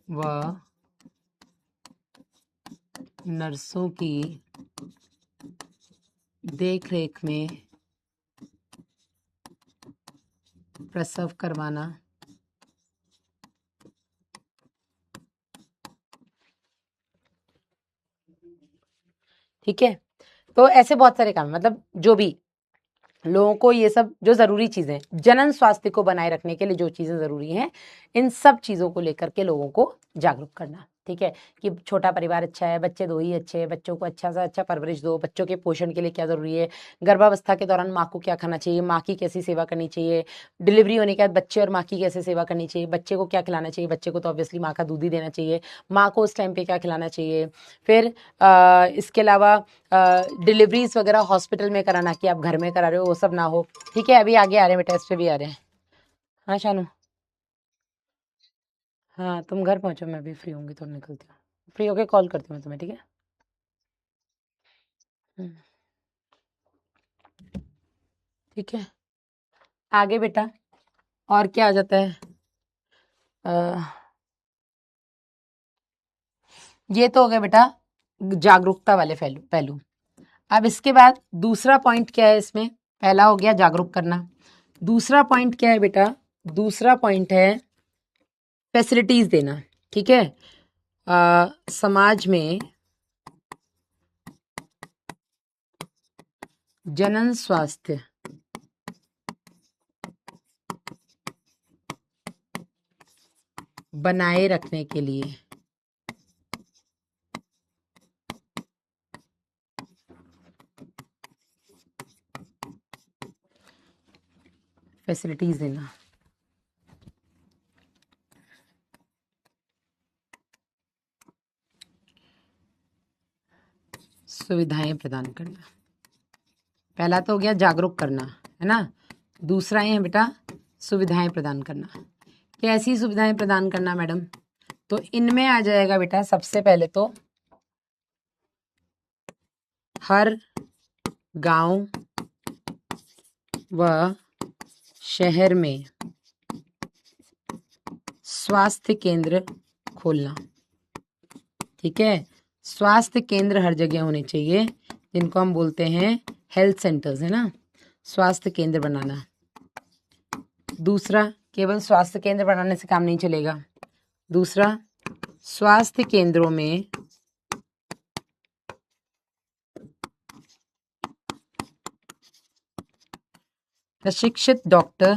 व नर्सों की देखरेख में प्रसव करवाना। ठीक है, तो ऐसे बहुत सारे काम, मतलब जो भी लोगों को ये सब जो जरूरी चीजें, जनन स्वास्थ्य को बनाए रखने के लिए जो चीजें जरूरी हैं, इन सब चीजों को लेकर के लोगों को जागरूक करना। ठीक है, कि छोटा परिवार अच्छा है, बच्चे दो ही अच्छे हैं, बच्चों को अच्छा से अच्छा परवरिश दो, बच्चों के पोषण के लिए क्या जरूरी है, गर्भावस्था के दौरान माँ को क्या खाना चाहिए, माँ की कैसी सेवा करनी चाहिए, डिलीवरी होने के बाद बच्चे और माँ की कैसे सेवा करनी चाहिए, बच्चे को क्या खिलाना चाहिए, बच्चे को तो ऑब्वियसली माँ का दूध ही देना चाहिए, माँ को उस टाइम पे क्या खिलाना चाहिए। फिर इसके अलावा डिलीवरीज वगैरह हॉस्पिटल में कराना, कि आप घर में करा रहे हो वो सब ना हो। ठीक है, अभी आगे आ रहे हैं बेटा, इस पे भी आ रहे हैं। हाँ शानू, हाँ तुम घर पहुंचो, मैं भी फ्री होंगी तो निकलती हूँ, फ्री होके कॉल करती हूँ मैं तुम्हें, ठीक है। हम्म, ठीक है, आगे बेटा और क्या आ जाता है? अ, ये तो हो गया बेटा जागरूकता वाले पहलू पहलू। अब इसके बाद दूसरा पॉइंट क्या है इसमें? पहला हो गया जागरूक करना, दूसरा पॉइंट क्या है बेटा? दूसरा पॉइंट है फैसिलिटीज देना। ठीक है, समाज में जनन स्वास्थ्य बनाए रखने के लिए फैसिलिटीज देना, सुविधाएं प्रदान करना। पहला तो हो गया जागरूक करना, है ना, दूसरा ये है बेटा सुविधाएं प्रदान करना। कैसी सुविधाएं प्रदान करना मैडम? तो इनमें आ जाएगा बेटा सबसे पहले तो हर गांव व शहर में स्वास्थ्य केंद्र खोलना। ठीक है, स्वास्थ्य केंद्र हर जगह होने चाहिए, जिनको हम बोलते हैं हेल्थ सेंटर्स, है ना, स्वास्थ्य केंद्र बनाना। दूसरा, केवल स्वास्थ्य केंद्र बनाने से काम नहीं चलेगा, दूसरा स्वास्थ्य केंद्रों में प्रशिक्षित डॉक्टर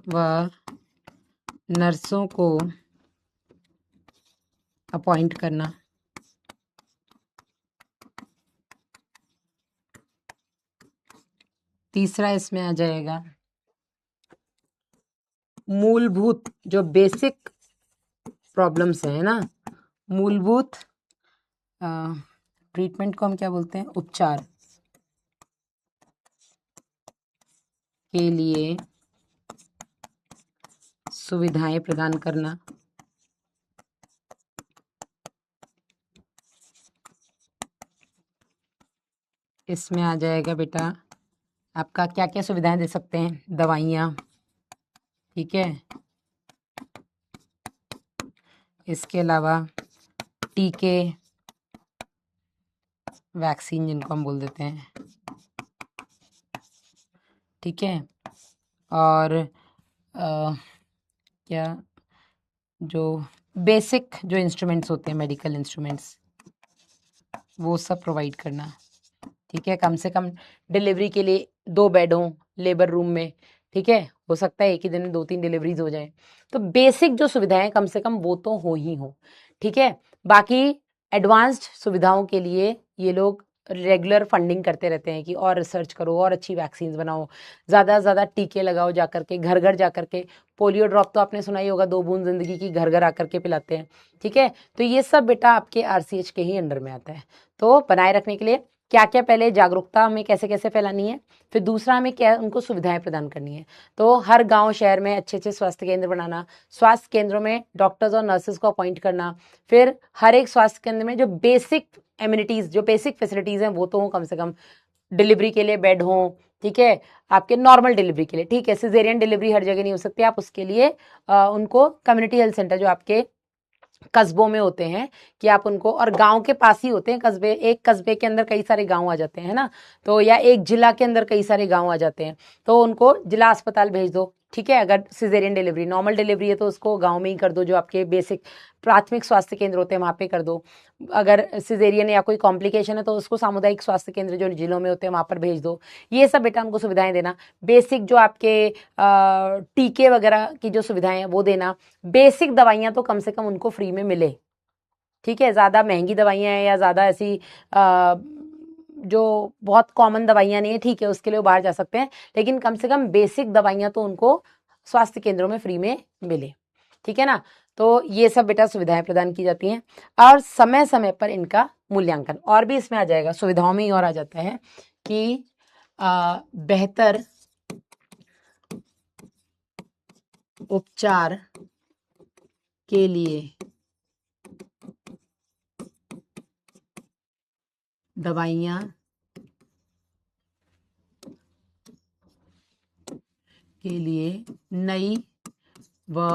व नर्सों को अपॉइंट करना। तीसरा इसमें आ जाएगा मूलभूत जो बेसिक प्रॉब्लम्स है ना, मूलभूत ट्रीटमेंट को हम क्या बोलते हैं, उपचार के लिए सुविधाएं प्रदान करना। इसमें आ जाएगा बेटा आपका क्या क्या सुविधाएं दे सकते हैं? दवाइयाँ, ठीक है, इसके अलावा टीके, वैक्सीन जिनको हम बोल देते हैं, ठीक है, और क्या जो बेसिक जो इंस्ट्रूमेंट्स होते हैं, मेडिकल इंस्ट्रूमेंट्स, वो सब प्रोवाइड करना, ठीक है। कम से कम डिलीवरी के लिए 2 बेड हों लेबर रूम में, ठीक है, हो सकता है एक ही दिन में 2-3 डिलीवरीज हो जाए। तो बेसिक जो सुविधाएं कम से कम वो तो हो ही हो, ठीक है। बाकी एडवांस्ड सुविधाओं के लिए ये लोग रेगुलर फंडिंग करते रहते हैं कि और रिसर्च करो और अच्छी वैक्सीन बनाओ, ज़्यादा से ज़्यादा टीके लगाओ, जा करके घर घर जा करके। पोलियो ड्रॉप तो आपने सुना ही होगा, 2 बूंद जिंदगी की, घर घर आकर के पिलाते हैं, ठीक है। तो ये सब बेटा आपके आरसीएच के ही अंडर में आता है। तो बनाए रखने के लिए क्या क्या, पहले जागरूकता हमें कैसे कैसे फैलानी है, फिर दूसरा हमें क्या उनको सुविधाएं प्रदान करनी है। तो हर गांव शहर में अच्छे अच्छे स्वास्थ्य केंद्र बनाना, स्वास्थ्य केंद्रों में डॉक्टर्स और नर्सेज को अपॉइंट करना, फिर हर एक स्वास्थ्य केंद्र में जो बेसिक एम्यूनिटीज, जो बेसिक फैसिलिटीज हैं वो तो हो, कम से कम डिलीवरी के लिए बेड हो, ठीक है, आपके नॉर्मल डिलीवरी के लिए, ठीक है, सिजेरियन डिलीवरी हर जगह नहीं हो सकती, आप उसके लिए उनको कम्युनिटी हेल्थ सेंटर जो आपके कस्बों में होते हैं, कि आप उनको, और गांव के पास ही होते हैं कस्बे, एक कस्बे के अंदर कई सारे गांव आ जाते हैं ना, तो या एक जिला के अंदर कई सारे गांव आ जाते हैं, तो उनको जिला अस्पताल भेज दो, ठीक है। अगर सिजेरियन डिलीवरी, नॉर्मल डिलीवरी है तो उसको गांव में ही कर दो, जो आपके बेसिक प्राथमिक स्वास्थ्य केंद्र होते हैं वहां पे कर दो। अगर सिजेरियन या कोई कॉम्प्लिकेशन है तो उसको सामुदायिक स्वास्थ्य केंद्र जो जिलों में होते हैं वहां पर भेज दो। ये सब बेटा उनको सुविधाएं देना, बेसिक जो आपके टीके वगैरह की जो सुविधाएं हैं वो देना, बेसिक दवाइयां तो कम से कम उनको फ्री में मिले, ठीक है। ज़्यादा महंगी दवाइयाँ हैं या ज़्यादा ऐसी जो बहुत कॉमन दवाइयाँ नहीं है, ठीक है, उसके लिए वो बाहर जा सकते हैं, लेकिन कम से कम बेसिक दवाइयाँ तो उनको स्वास्थ्य केंद्रों में फ्री में मिले, ठीक है ना। तो ये सब बेटा सुविधाएं प्रदान की जाती हैं, और समय समय पर इनका मूल्यांकन, और भी इसमें आ जाएगा, सुविधाओं में ही और आ जाता है कि बेहतर उपचार के लिए दवाइयाँ के लिए नई व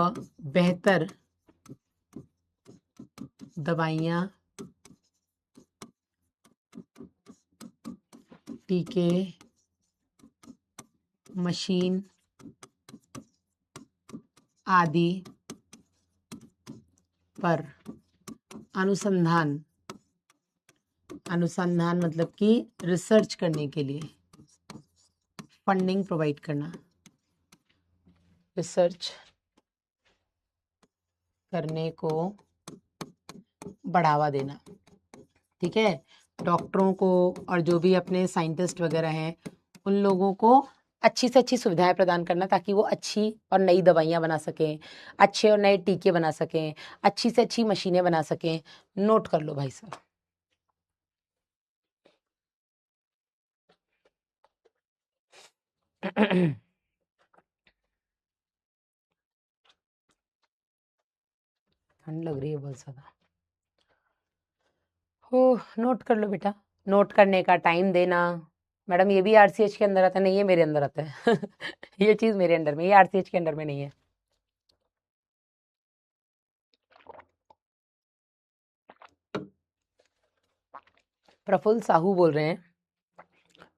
बेहतर दवाइयाँ, टीके, मशीन आदि पर अनुसंधान, अनुसंधान मतलब कि रिसर्च करने के लिए फंडिंग प्रोवाइड करना, रिसर्च करने को बढ़ावा देना, ठीक है। डॉक्टरों को और जो भी अपने साइंटिस्ट वगैरह हैं उन लोगों को अच्छी से अच्छी सुविधाएं प्रदान करना, ताकि वो अच्छी और नई दवाइयां बना सकें, अच्छे और नए टीके बना सकें, अच्छी से अच्छी मशीनें बना सकें। नोट कर लो भाई साहब। ठंड लग रही है बहुत ज्यादा। हो, नोट कर लो बेटा, नोट करने का टाइम देना। मैडम ये भी आरसीएच के अंदर आता है? नहीं, ये मेरे अंदर आता है। ये चीज मेरे अंडर में, ये आरसीएच के अंडर में नहीं है। प्रफुल्ल साहू बोल रहे हैं,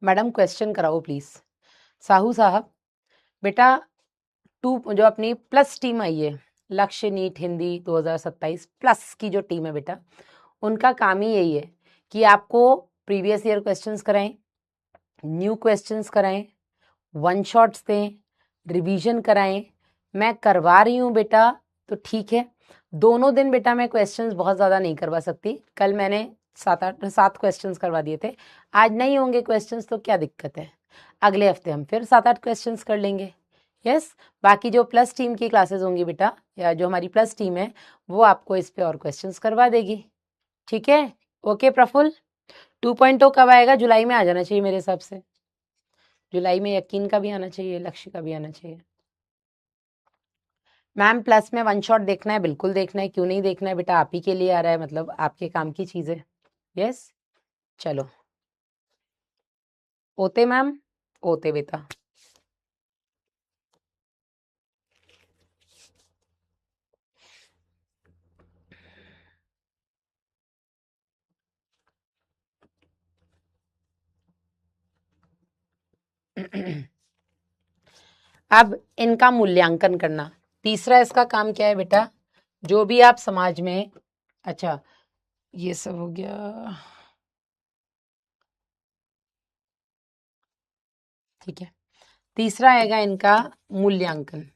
मैडम क्वेश्चन कराओ प्लीज। साहू साहब, बेटा जो अपनी प्लस टीम आई है, लक्ष्य नीट हिंदी 2027 प्लस की जो टीम है बेटा, उनका काम ही यही है कि आपको प्रीवियस ईयर क्वेश्चंस कराएं, न्यू क्वेश्चंस कराएं, वन शॉट्स दें, रिवीजन कराएं। मैं करवा रही हूँ बेटा, तो ठीक है। दोनों दिन बेटा मैं क्वेश्चंस बहुत ज़्यादा नहीं करवा सकती, कल मैंने 7 क्वेश्चंस करवा दिए थे, आज नहीं होंगे क्वेश्चंस तो क्या दिक्कत है, अगले हफ्ते हम फिर 7-8 क्वेश्चंस कर लेंगे। यस, बाकी जो प्लस टीम की क्लासेस होंगी बेटा, या जो हमारी प्लस टीम है, वो आपको इस पे और क्वेश्चंस करवा देगी, ठीक है। ओके प्रफुल्ल, 2.0 कब आएगा? जुलाई में आ जाना चाहिए मेरे हिसाब से, जुलाई में यकीन का भी आना चाहिए, लक्ष्य का भी आना चाहिए। मैम प्लस में वन शॉट देखना है, बिल्कुल देखना है, क्यों नहीं देखना है बेटा, आप ही के लिए आ रहा है, मतलब आपके काम की चीज है। यस, चलो ओते मैम, होते बेटा। अब इनका मूल्यांकन करना, तीसरा इसका काम क्या है बेटा, जो भी आप समाज में, अच्छा ये सब हो गया, ठीक है। तीसरा आएगा इनका मूल्यांकन।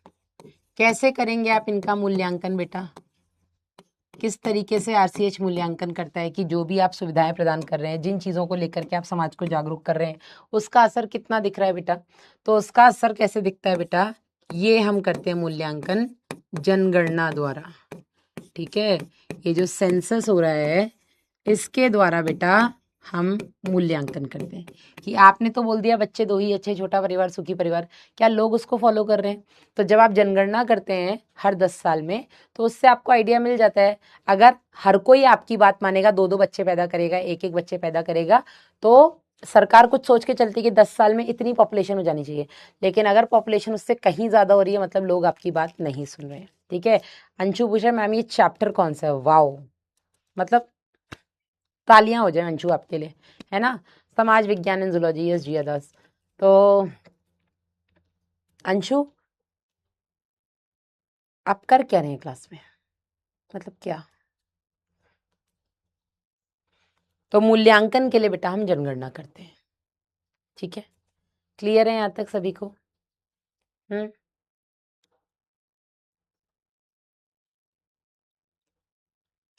कैसे करेंगे आप इनका मूल्यांकन बेटा, किस तरीके से आरसीएच मूल्यांकन करता है कि जो भी आप सुविधाएं प्रदान कर रहे हैं, जिन चीजों को लेकर के आप समाज को जागरूक कर रहे हैं, उसका असर कितना दिख रहा है बेटा। तो उसका असर कैसे दिखता है बेटा, ये हम करते हैं मूल्यांकन जनगणना द्वारा, ठीक है। ये जो सेंसस हो रहा है इसके द्वारा बेटा हम मूल्यांकन करते हैं कि आपने तो बोल दिया बच्चे दो ही अच्छे, छोटा परिवार सुखी परिवार, क्या लोग उसको फॉलो कर रहे हैं। तो जब आप जनगणना करते हैं हर 10 साल में, तो उससे आपको आइडिया मिल जाता है। अगर हर कोई आपकी बात मानेगा, दो दो बच्चे पैदा करेगा, एक एक बच्चे पैदा करेगा, तो सरकार कुछ सोच के चलती है कि 10 साल में इतनी पॉपुलेशन हो जानी चाहिए। लेकिन अगर पॉपुलेशन उससे कहीं ज्यादा हो रही है, मतलब लोग आपकी बात नहीं सुन रहे हैं, ठीक है। अंशु पूछा मैम ये चैप्टर कौन सा है, वाओ, मतलब तालियां हो जाए अंशु आपके लिए, है ना। समाज विज्ञान एंड जूलॉजी, यस जिया दास। तो अंशु आप कर क्या रहे हैं क्लास में, मतलब क्या। तो मूल्यांकन के लिए बेटा हम जनगणना करते हैं, ठीक है। क्लियर है यहाँ तक सभी को। हम्म।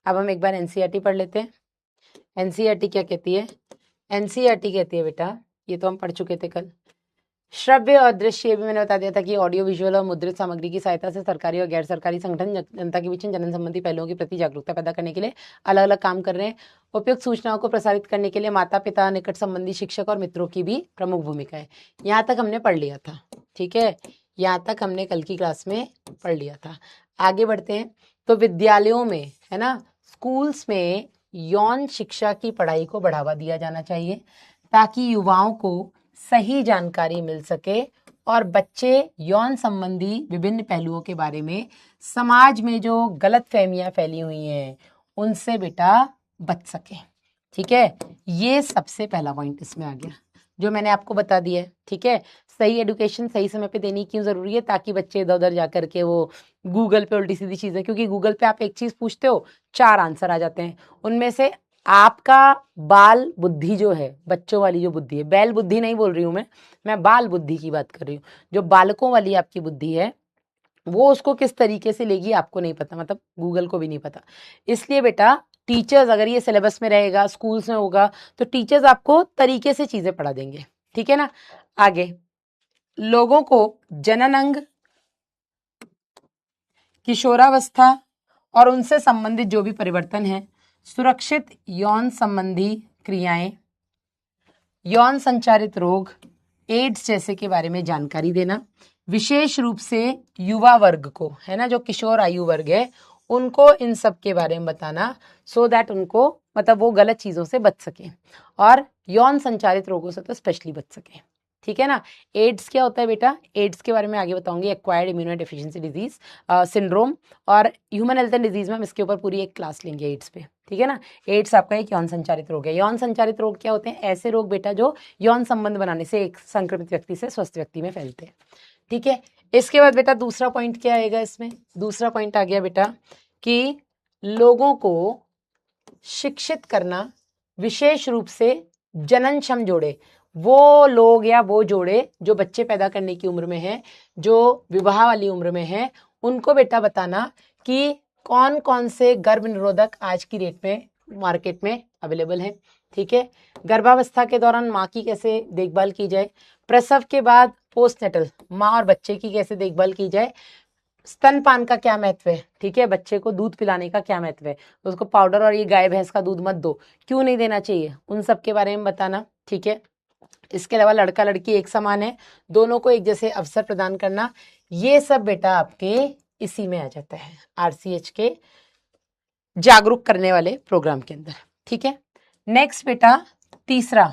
अब हम एक बार एनसीईआरटी पढ़ लेते हैं। एनसीईआरटी क्या कहती है, एनसीईआरटी कहती है बेटा, ये तो हम पढ़ चुके थे कल, श्रव्य और दृश्य, ये भी मैंने बता दिया था कि ऑडियो विजुअल और मुद्रित सामग्री की सहायता से सरकारी और गैर सरकारी संगठन जनता के बीच जनन संबंधी पहलुओं के प्रति जागरूकता पैदा करने के लिए अलग अलग काम कर रहे हैं। उपयुक्त सूचनाओं को प्रसारित करने के लिए माता पिता, निकट संबंधी, शिक्षक और मित्रों की भी प्रमुख भूमिका है। यहाँ तक हमने पढ़ लिया था, ठीक है। यहाँ तक हमने कल की क्लास में पढ़ लिया था। आगे बढ़ते हैं। तो विद्यालयों में, है ना, स्कूल्स में यौन शिक्षा की पढ़ाई को बढ़ावा दिया जाना चाहिए ताकि युवाओं को सही जानकारी मिल सके और बच्चे यौन संबंधी विभिन्न पहलुओं के बारे में, समाज में जो गलत फहमियां फैली हुई हैं उनसे बेटा बच सके, ठीक है। ये सबसे पहला पॉइंट इसमें आ गया जो मैंने आपको बता दिया है, ठीक है। सही एडुकेशन सही समय पे देनी क्यों जरूरी है, ताकि बच्चे इधर उधर जाकर के वो गूगल पे उल्टी सीधी चीजें, क्योंकि गूगल पे आप एक चीज पूछते हो 4 आंसर आ जाते हैं, उनमें से आपका बाल बुद्धि जो है, बच्चों वाली जो बुद्धि है, बैल बुद्धि नहीं बोल रही हूं मैं बाल बुद्धि की बात कर रही हूँ, जो बालकों वाली आपकी बुद्धि है वो उसको किस तरीके से लेगी आपको नहीं पता, मतलब गूगल को भी नहीं पता। इसलिए बेटा टीचर्स, अगर ये सिलेबस में रहेगा, स्कूल्स में होगा, तो टीचर्स आपको तरीके से चीजें पढ़ा देंगे, ठीक है ना। आगे, लोगों को जनन अंग, किशोरावस्था और उनसे संबंधित जो भी परिवर्तन है, सुरक्षित यौन संबंधी क्रियाएं, यौन संचारित रोग, एड्स जैसे के बारे में जानकारी देना, विशेष रूप से युवा वर्ग को, है ना, जो किशोर आयु वर्ग है उनको इन सब के बारे में बताना, सो दैट उनको, मतलब वो गलत चीजों से बच सके और यौन संचारित रोगों से तो स्पेशली बच सके, ठीक है ना। एड्स क्या होता है बेटा, एड्स के बारे में आगे बताऊंगी, acquired immuno deficiency disease syndrome, और ह्यूमन हेल्थ एंड डिजीज में हम इसके ऊपर पूरी एक क्लास लेंगे एड्स पे, ठीक है ना। एड्स आपका एक यौन संचारित रोग है। यौन संचारित रोग क्या होते हैं, ऐसे रोग बेटा जो यौन संबंध बनाने से एक संक्रमित व्यक्ति से स्वस्थ व्यक्ति में फैलते हैं, ठीक है। इसके बाद बेटा दूसरा पॉइंट क्या आएगा इसमें, दूसरा पॉइंट आ गया बेटा कि लोगों को शिक्षित करना, विशेष रूप से जननक्षम जोड़े, वो लोग या वो जोड़े जो बच्चे पैदा करने की उम्र में है, जो विवाह वाली उम्र में है, उनको बेटा बताना कि कौन कौन से गर्भ निरोधक आज की डेट में मार्केट में अवेलेबल है, ठीक है। गर्भावस्था के दौरान माँ की कैसे देखभाल की जाए, प्रसव के बाद पोस्टनेटल माँ और बच्चे की कैसे देखभाल की जाए, स्तनपान का क्या महत्व है, ठीक है, बच्चे को दूध पिलाने का क्या महत्व है, उसको पाउडर और ये गाय भैंस का दूध मत दो, क्यों नहीं देना चाहिए, उन सब के बारे में बताना, ठीक है। इसके अलावा लड़का लड़की एक समान है, दोनों को एक जैसे अवसर प्रदान करना, ये सब बेटा आपके इसी में आ जाता है आरसीएच के जागरूक करने वाले प्रोग्राम के अंदर, ठीक है। नेक्स्ट बेटा तीसरा,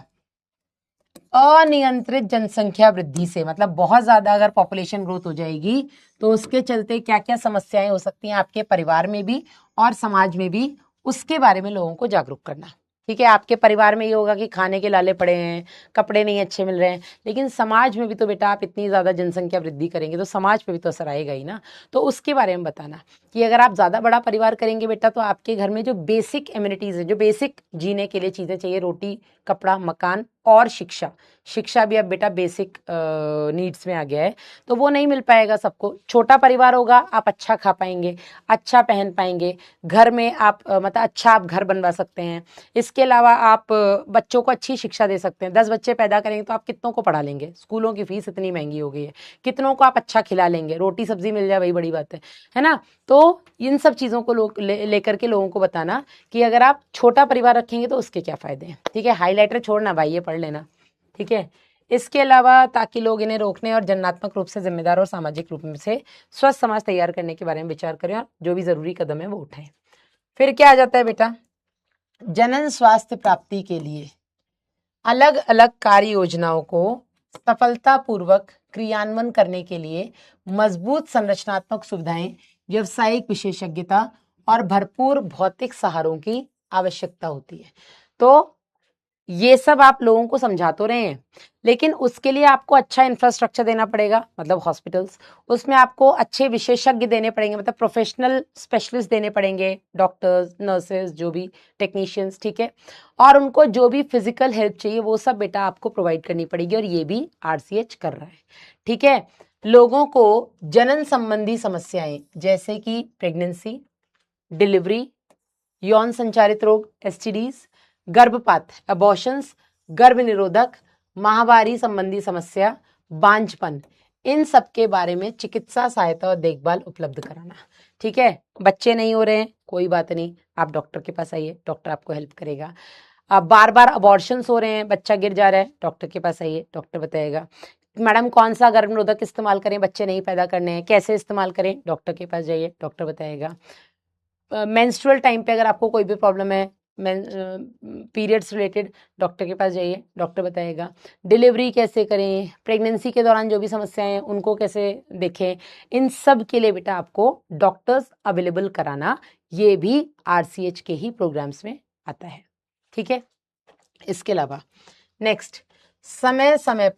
अनियंत्रित जनसंख्या वृद्धि से, मतलब बहुत ज्यादा अगर पॉपुलेशन ग्रोथ हो जाएगी तो उसके चलते क्या क्या समस्याएं हो सकती हैं आपके परिवार में भी और समाज में भी, उसके बारे में लोगों को जागरूक करना। ठीक है, आपके परिवार में ये होगा कि खाने के लाले पड़े हैं, कपड़े नहीं अच्छे मिल रहे हैं, लेकिन समाज में भी तो बेटा आप इतनी ज्यादा जनसंख्या वृद्धि करेंगे तो समाज पे भी तो असर आएगा ही ना। तो उसके बारे में बताना कि अगर आप ज्यादा बड़ा परिवार करेंगे बेटा तो आपके घर में जो बेसिक एमिनिटीज है, जो बेसिक जीने के लिए चीजें चाहिए, रोटी, कपड़ा, मकान और शिक्षा, शिक्षा भी अब बेटा बेसिक नीड्स में आ गया है, तो वो नहीं मिल पाएगा सबको। छोटा परिवार होगा, आप अच्छा खा पाएंगे, अच्छा पहन पाएंगे, घर में आप मतलब अच्छा आप घर बनवा सकते हैं। इसके अलावा आप बच्चों को अच्छी शिक्षा दे सकते हैं। 10 बच्चे पैदा करेंगे तो आप कितनों को पढ़ा लेंगे, स्कूलों की फीस इतनी महंगी हो गई है, कितनों को आप अच्छा खिला लेंगे, रोटी सब्जी मिल जाए वही बड़ी बात है ना। तो इन सब चीजों को लेकर के लोगों को बताना कि अगर आप छोटा परिवार रखेंगे तो उसके क्या फायदे हैं। ठीक है, हाईलाइटर छोड़ना भाई, ये पढ़ लेना। ठीक है, इसके अलावा ताकि लोग इन्हें रोकने और जननात्मक रूप से जिम्मेदार और सामाजिक रूप में से स्वस्थ समाज तैयार करने के बारे में विचार करें और जो भी जरूरी कदम है वो उठाएं। फिर क्या आ जाता है बेटा, जनन स्वास्थ्य प्राप्ति के लिए अलग अलग कार्य योजनाओं को सफलतापूर्वक क्रियान्वयन करने के लिए मजबूत संरचनात्मक सुविधाएं, व्यवसायिक विशेषज्ञता और भरपूर भौतिक सहारों की आवश्यकता होती है। तो ये सब आप लोगों को समझा तो रहे हैं, लेकिन उसके लिए आपको अच्छा इंफ्रास्ट्रक्चर देना पड़ेगा, मतलब हॉस्पिटल्स, उसमें आपको अच्छे विशेषज्ञ देने पड़ेंगे, मतलब प्रोफेशनल स्पेशलिस्ट देने पड़ेंगे, डॉक्टर्स, नर्सेज, जो भी टेक्नीशियंस। ठीक है, और उनको जो भी फिजिकल हेल्प चाहिए वो सब बेटा आपको प्रोवाइड करनी पड़ेगी, और ये भी आरसीएच कर रहा है। ठीक है, लोगों को जनन संबंधी समस्याएं जैसे कि प्रेगनेंसी, डिलीवरी, यौन संचारित रोग एसटीडीज, गर्भपात अबॉर्शंस, गर्भ निरोधक, माहवारी संबंधी समस्या, बांझपन, इन सब के बारे में चिकित्सा सहायता और देखभाल उपलब्ध कराना। ठीक है, बच्चे नहीं हो रहे हैं कोई बात नहीं, आप डॉक्टर के पास आइए, डॉक्टर आपको हेल्प करेगा। अब बार बार अबॉर्शंस हो रहे हैं, बच्चा गिर जा रहा है, डॉक्टर के पास आइए, डॉक्टर बताएगा। मैडम कौन सा गर्भ निरोधक इस्तेमाल करें, बच्चे नहीं पैदा करने हैं, कैसे इस्तेमाल करें, डॉक्टर के पास जाइए, डॉक्टर बताएगा। मेंस्ट्रुअल टाइम पे अगर आपको कोई भी प्रॉब्लम है, पीरियड्स रिलेटेड, डॉक्टर के पास जाइए, डॉक्टर बताएगा। डिलीवरी कैसे करें, प्रेगनेंसी के दौरान जो भी समस्याएं हैं उनको कैसे देखें, इन सब के लिए बेटा आपको डॉक्टर्स अवेलेबल कराना, ये भी आरसीएच के ही प्रोग्राम्स में आता है। ठीक है, इसके अलावा नेक्स्ट, समय समय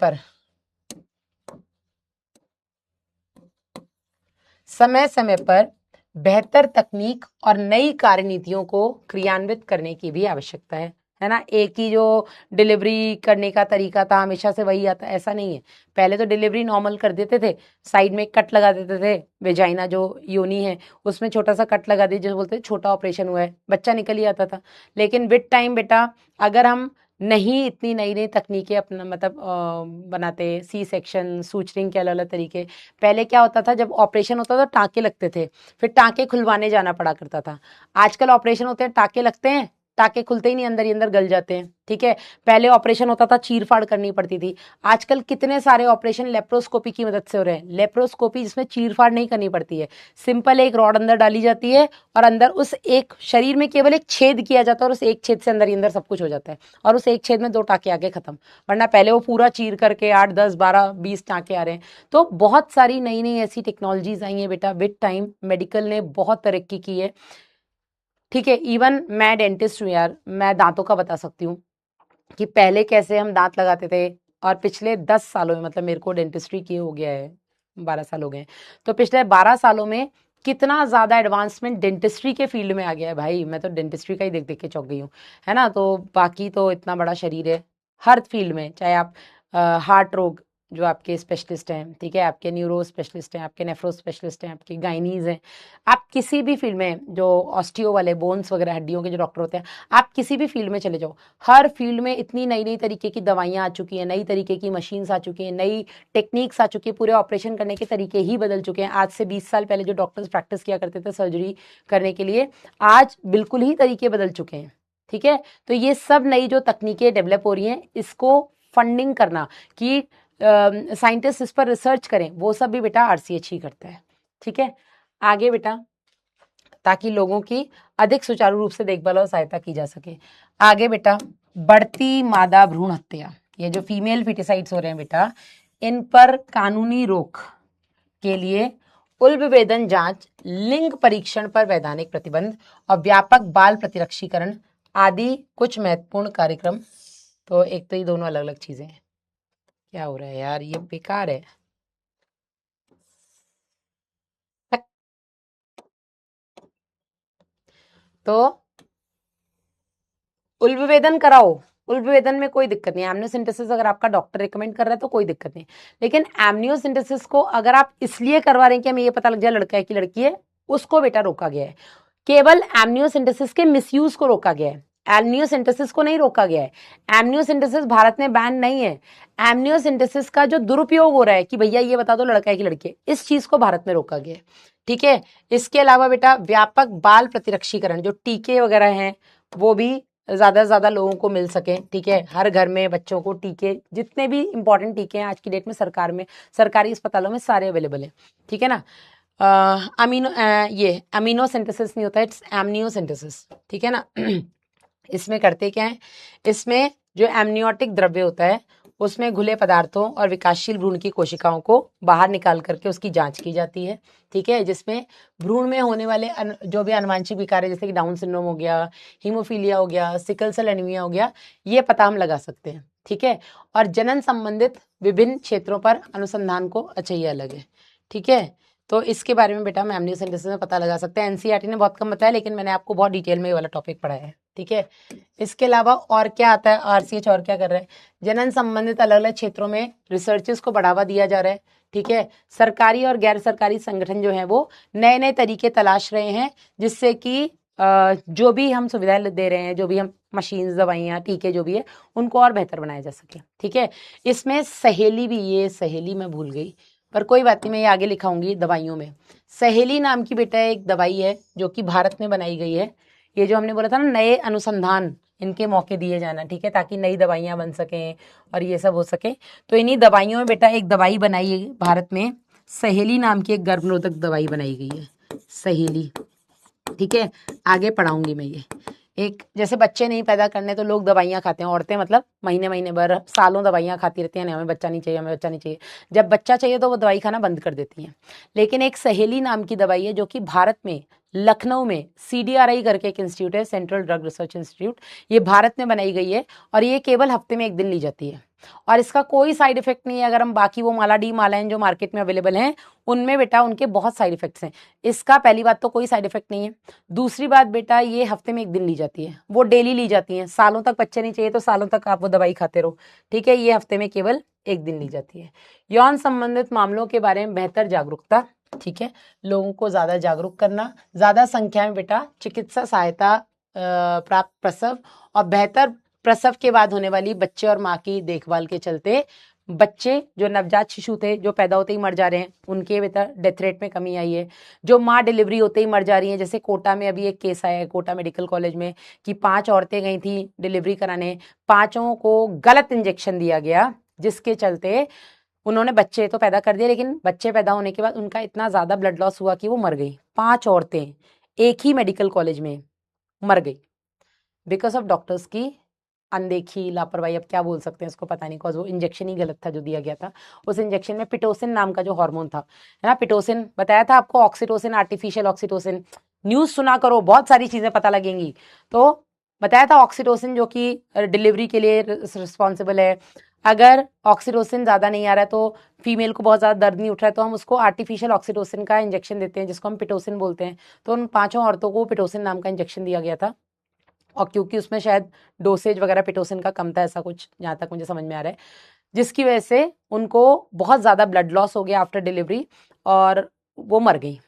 पर बेहतर तकनीक और नई कार्यनीतियों को क्रियान्वित करने की भी आवश्यकता है ना। एक ही जो डिलीवरी करने का तरीका था हमेशा से वही आता, ऐसा नहीं है। पहले तो डिलीवरी नॉर्मल कर देते थे, साइड में एक कट लगा देते थे, वेजाइना जो योनी है उसमें छोटा सा कट लगा दिए, जो बोलते हैं छोटा ऑपरेशन हुआ है, बच्चा निकल ही आता था। लेकिन विद टाइम बेटा अगर हम नहीं इतनी नई नई तकनीकें अपना मतलब बनाते, सी सेक्शन, सूचरिंग के अलग अलग तरीके। पहले क्या होता था, जब ऑपरेशन होता था टाँके लगते थे, फिर टाँके खुलवाने जाना पड़ा करता था। आजकल ऑपरेशन होते हैं, टाँके लगते हैं, टाँके खुलते ही नहीं, अंदर ही अंदर गल जाते हैं। ठीक है, पहले ऑपरेशन होता था चीर फाड़ करनी पड़ती थी, आजकल कितने सारे ऑपरेशन लेप्रोस्कोपी की मदद से हो रहे हैं। लेप्रोस्कोपी जिसमें चीर फाड़ नहीं करनी पड़ती है, सिंपल एक रॉड अंदर डाली जाती है और अंदर उस एक शरीर में केवल एक छेद किया जाता है और उस एक छेद से अंदर ही अंदर सब कुछ हो जाता है, और उस एक छेद में 2 टाँके आके खत्म। वरना पहले वो पूरा चीर करके 8, 10, 12, 20 टाँके आ रहे हैं। तो बहुत सारी नई नई ऐसी टेक्नोलॉजीज आई हैं बेटा, विद टाइम मेडिकल ने बहुत तरक्की की है। ठीक है, इवन मैं डेंटिस्ट हूँ यार, मैं दांतों का बता सकती हूँ कि पहले कैसे हम दांत लगाते थे, और पिछले 10 सालों में, मतलब मेरे को डेंटिस्ट्री किए हो गया है 12 साल हो गए, तो पिछले 12 सालों में कितना ज्यादा एडवांसमेंट डेंटिस्ट्री के फील्ड में आ गया है भाई। मैं तो डेंटिस्ट्री का ही देख देख के चौंक गई हूँ, है ना। तो बाकी तो इतना बड़ा शरीर है, हर फील्ड में, चाहे आप हार्ट रोग जो आपके स्पेशलिस्ट हैं, ठीक है, आपके न्यूरो स्पेशलिस्ट हैं, आपके नेफ्रो स्पेशलिस्ट हैं, आपके गाइनीज हैं, आप किसी भी फील्ड में, जो ऑस्टियो वाले बोन्स वगैरह हड्डियों के जो डॉक्टर होते हैं, आप किसी भी फील्ड में चले जाओ, हर फील्ड में इतनी नई नई तरीके की दवाइयाँ आ चुकी हैं, नई तरीके की मशीन्स आ चुकी हैं, नई टेक्निक्स आ चुकी है, पूरे ऑपरेशन करने के तरीके ही बदल चुके हैं। आज से 20 साल पहले जो डॉक्टर्स प्रैक्टिस किया करते थे सर्जरी करने के लिए, आज बिल्कुल ही तरीके बदल चुके हैं। ठीक है, तो ये सब नई जो तकनीकें डेवलप हो रही हैं, इसको फंडिंग करना कि साइंटिस्ट इस पर रिसर्च करें, वो सब भी बेटा आरसीएच ही करता है। ठीक है, आगे बेटा, ताकि लोगों की अधिक सुचारू रूप से देखभाल और सहायता की जा सके। आगे बेटा, बढ़ती मादा भ्रूण हत्या, ये जो फीमेल फिटिसाइड्स हो रहे हैं बेटा, इन पर कानूनी रोक के लिए उल्बेदन जांच, लिंग परीक्षण पर वैधानिक प्रतिबंध और व्यापक बाल प्रतिरक्षीकरण आदि कुछ महत्वपूर्ण कार्यक्रम। तो एक तो ये दोनों अलग अलग चीजें हैं। क्या हो रहा है यार, ये बेकार है। तो उल्बेदन कराओ, उल्बेदन में कोई दिक्कत नहीं। एमनियोसेंटेसिस अगर आपका डॉक्टर रिकमेंड कर रहा है तो कोई दिक्कत नहीं, लेकिन एमनियोसेंटेसिस को अगर आप इसलिए करवा रहे हैं कि हमें ये पता लग जाए लड़का है कि लड़की है, उसको बेटा रोका गया है। केवल एमनियोसेंटेसिस के मिसयूज को रोका गया है, एमनियोसेंटेसिस को नहीं रोका गया है। एमनियोसेंटेसिस भारत में बैन नहीं है। एमनियोसेंटेसिस का जो दुरुपयोग हो रहा है कि भैया ये बता दो लड़का है कि लड़की है, इस चीज को भारत में रोका गया है। ठीक है। इसके अलावा बेटा व्यापक बाल प्रतिरक्षीकरण, जो टीके वगैरह हैं वो भी ज्यादा से ज्यादा लोगों को मिल सके। ठीक है, हर घर में बच्चों को टीके, जितने भी इंपॉर्टेंट टीके हैं आज की डेट में सरकार में, सरकारी अस्पतालों में सारे अवेलेबल हैं। ठीक है ना। ये अमीनो सिंथेसिस नहीं होता है, इट्स एमनियोसिंथेसिस। ठीक है ना। इसमें करते क्या है, इसमें जो एमनियोटिक द्रव्य होता है उसमें घुले पदार्थों और विकासशील भ्रूण की कोशिकाओं को बाहर निकाल करके उसकी जांच की जाती है। ठीक है, जिसमें भ्रूण में होने वाले जो भी आनुवांशिक विकार है, जैसे कि डाउन सिंड्रोम हो गया, हीमोफीलिया हो गया, सिकल सेल एनीमिया हो गया, ये पता हम लगा सकते हैं। ठीक है, और जनन संबंधित विभिन्न क्षेत्रों पर अनुसंधान को, अच्छा ये अलग है। ठीक है, तो इसके बारे में बेटा हम एमनियोसेंटेसिस में पता लगा सकते हैं। एनसीईआरटी ने बहुत कम बताया, लेकिन मैंने आपको बहुत डिटेल में ये वाला टॉपिक पढ़ाया है। ठीक है, इसके अलावा और क्या आता है, आरसीएच और क्या कर रहा है, जनन संबंधित अलग अलग क्षेत्रों में रिसर्चेस को बढ़ावा दिया जा रहा है। ठीक है, सरकारी और गैर सरकारी संगठन जो है वो नए नए तरीके तलाश रहे हैं, जिससे कि जो भी हम सुविधाएं दे रहे हैं, जो भी हम मशीन्स, दवाइयाँ, टीके जो भी है, उनको और बेहतर बनाया जा सके। ठीक है, इसमें सहेली भी, ये सहेली मैं भूल गई, पर कोई बात नहीं, मैं ये आगे लिखाऊंगी दवाइयों में। सहेली नाम की बेटा एक दवाई है जो कि भारत में बनाई गई है। ये जो हमने बोला था ना, नए अनुसंधान, इनके मौके दिए जाना। ठीक है, ताकि नई दवाइयां बन सकें और ये सब हो सके। तो इन्हीं दवाइयों में बेटा एक दवाई बनाई है भारत में, सहेली नाम की एक गर्भनिरोधक दवाई बनाई गई है, सहेली। ठीक है, आगे पढ़ाऊंगी मैं ये। एक जैसे बच्चे नहीं पैदा करने तो लोग दवाइयां खाते हैं, औरतें मतलब महीने महीने भर, सालों दवाइयां खाती रहती हैं, नहीं हमें बच्चा नहीं चाहिए, हमें बच्चा नहीं चाहिए। जब बच्चा चाहिए तो वो दवाई खाना बंद कर देती हैं। लेकिन एक सहेली नाम की दवाई है जो कि भारत में, लखनऊ में सीडीआरआई करके एक इंस्टीट्यूट है, सेंट्रल ड्रग रिसर्च इंस्टीट्यूट, ये भारत में बनाई गई है और ये केवल हफ्ते में 1 दिन ली जाती है और इसका कोई साइड इफेक्ट नहीं है। अगर हम बाकी वो माला डी मालाएं जो मार्केट में अवेलेबल हैं उनमें बेटा उनके बहुत साइड इफेक्ट्स हैं, इसका पहली बात तो कोई साइड इफेक्ट नहीं है। दूसरी बात बेटा, ये हफ्ते में 1 दिन ली जाती है, वो डेली ली जाती है। सालों तक बच्चे नहीं चाहिए तो सालों तक आप वो दवाई खाते रहो। ठीक है, ये हफ्ते में केवल 1 दिन ली जाती है। यौन संबंधित मामलों के बारे में बेहतर जागरूकता। ठीक है, लोगों को ज्यादा जागरूक करना, ज्यादा संख्या में बेटा चिकित्सा सहायता प्राप्त प्रसव और बेहतर प्रसव के बाद होने वाली बच्चे और माँ की देखभाल के चलते बच्चे जो नवजात शिशु थे जो पैदा होते ही मर जा रहे हैं, उनके बेटा डेथ रेट में कमी आई है। जो माँ डिलीवरी होते ही मर जा रही हैं, जैसे कोटा में अभी एक केस आया है, कोटा मेडिकल कॉलेज में, कि 5 औरतें गई थी डिलीवरी कराने, 5 को गलत इंजेक्शन दिया गया, जिसके चलते उन्होंने बच्चे तो पैदा कर दिए, लेकिन बच्चे पैदा होने के बाद उनका इतना ज्यादा ब्लड लॉस हुआ कि वो मर गई। 5 औरतें एक ही मेडिकल कॉलेज में मर गई बिकॉज ऑफ डॉक्टर्स की अनदेखी, लापरवाही, अब क्या बोल सकते हैं इसको पता नहीं, बिकॉज वो इंजेक्शन ही गलत था जो दिया गया था। उस इंजेक्शन में पिटोसिन नाम का जो हार्मोन था, है ना, पिटोसिन बताया था आपको, ऑक्सीटोसिन, आर्टिफिशियल ऑक्सीटोसिन, न्यूज सुना करो, बहुत सारी चीजें पता लगेंगी। तो बताया था ऑक्सीटोसिन जो कि डिलीवरी के लिए रिस्पॉन्सिबल है। अगर ऑक्सीटोसिन ज्यादा नहीं आ रहा है तो फीमेल को बहुत ज्यादा दर्द नहीं उठ रहा है तो हम उसको आर्टिफिशियल ऑक्सीटोसिन का इंजेक्शन देते हैं, जिसको हम पिटोसिन बोलते हैं। तो उन 5 औरतों को पिटोसिन नाम का इंजेक्शन दिया गया था, और क्योंकि उसमें शायद डोसेज वगैरह पिटोसिन का कम था, ऐसा कुछ जहां तक मुझे समझ में आ रहा है, जिसकी वजह से उनको बहुत ज्यादा ब्लड लॉस हो गया आफ्टर डिलीवरी और वो मर गई।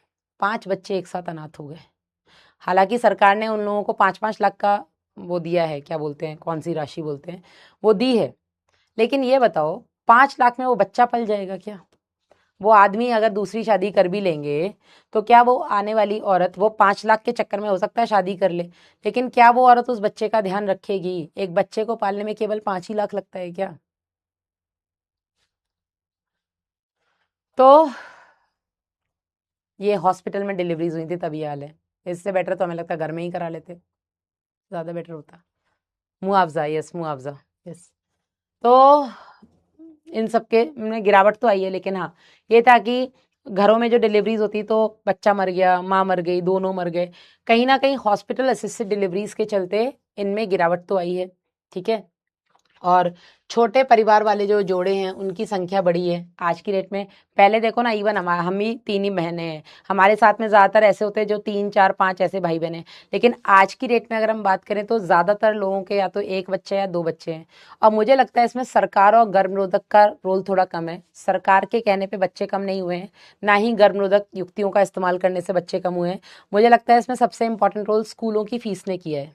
5 बच्चे एक साथ अनाथ हो गए। हालांकि सरकार ने उन लोगों को 5-5 लाख का वो दिया है, क्या बोलते हैं, कौन सी राशि बोलते हैं, वो दी है। लेकिन ये बताओ 5 लाख में वो बच्चा पल जाएगा क्या? वो आदमी अगर दूसरी शादी कर भी लेंगे तो क्या वो आने वाली औरत, वो 5 लाख के चक्कर में हो सकता है शादी कर ले, लेकिन क्या वो औरत उस बच्चे का ध्यान रखेगी? एक बच्चे को पालने में केवल 5 ही लाख लगता है क्या? तो ये हॉस्पिटल में डिलीवरीज हुई थी तभी हाल है। इससे बेटर तो हमें लगता है घर में ही करा लेते, ज्यादा बेटर होता। मुआवजा, यस मुआवजा, यस। तो इन सब के में गिरावट तो आई है, लेकिन हाँ ये था कि घरों में जो डिलीवरीज होती तो बच्चा मर गया, माँ मर गई, दोनों मर गए, कहीं ना कहीं हॉस्पिटल असिस्टेड डिलीवरीज के चलते इनमें गिरावट तो आई है। ठीक है। और छोटे परिवार वाले जो जोड़े हैं उनकी संख्या बढ़ी है आज की डेट में। पहले देखो ना, इवन हम ही 3 ही बहनें हैं, हमारे साथ में ज्यादातर ऐसे होते हैं जो 3 4 5 ऐसे भाई बहन हैं। लेकिन आज की डेट में अगर हम बात करें तो ज्यादातर लोगों के या तो एक बच्चे या 2 बच्चे हैं। और मुझे लगता है इसमें सरकार और गर्भनिरोधक का रोल थोड़ा कम है। सरकार के कहने पे बच्चे कम नहीं हुए हैं, ना ही गर्भनिरोधक युक्तियों का इस्तेमाल करने से बच्चे कम हुए हैं। मुझे लगता है इसमें सबसे इंपॉर्टेंट रोल स्कूलों की फीस ने किया है।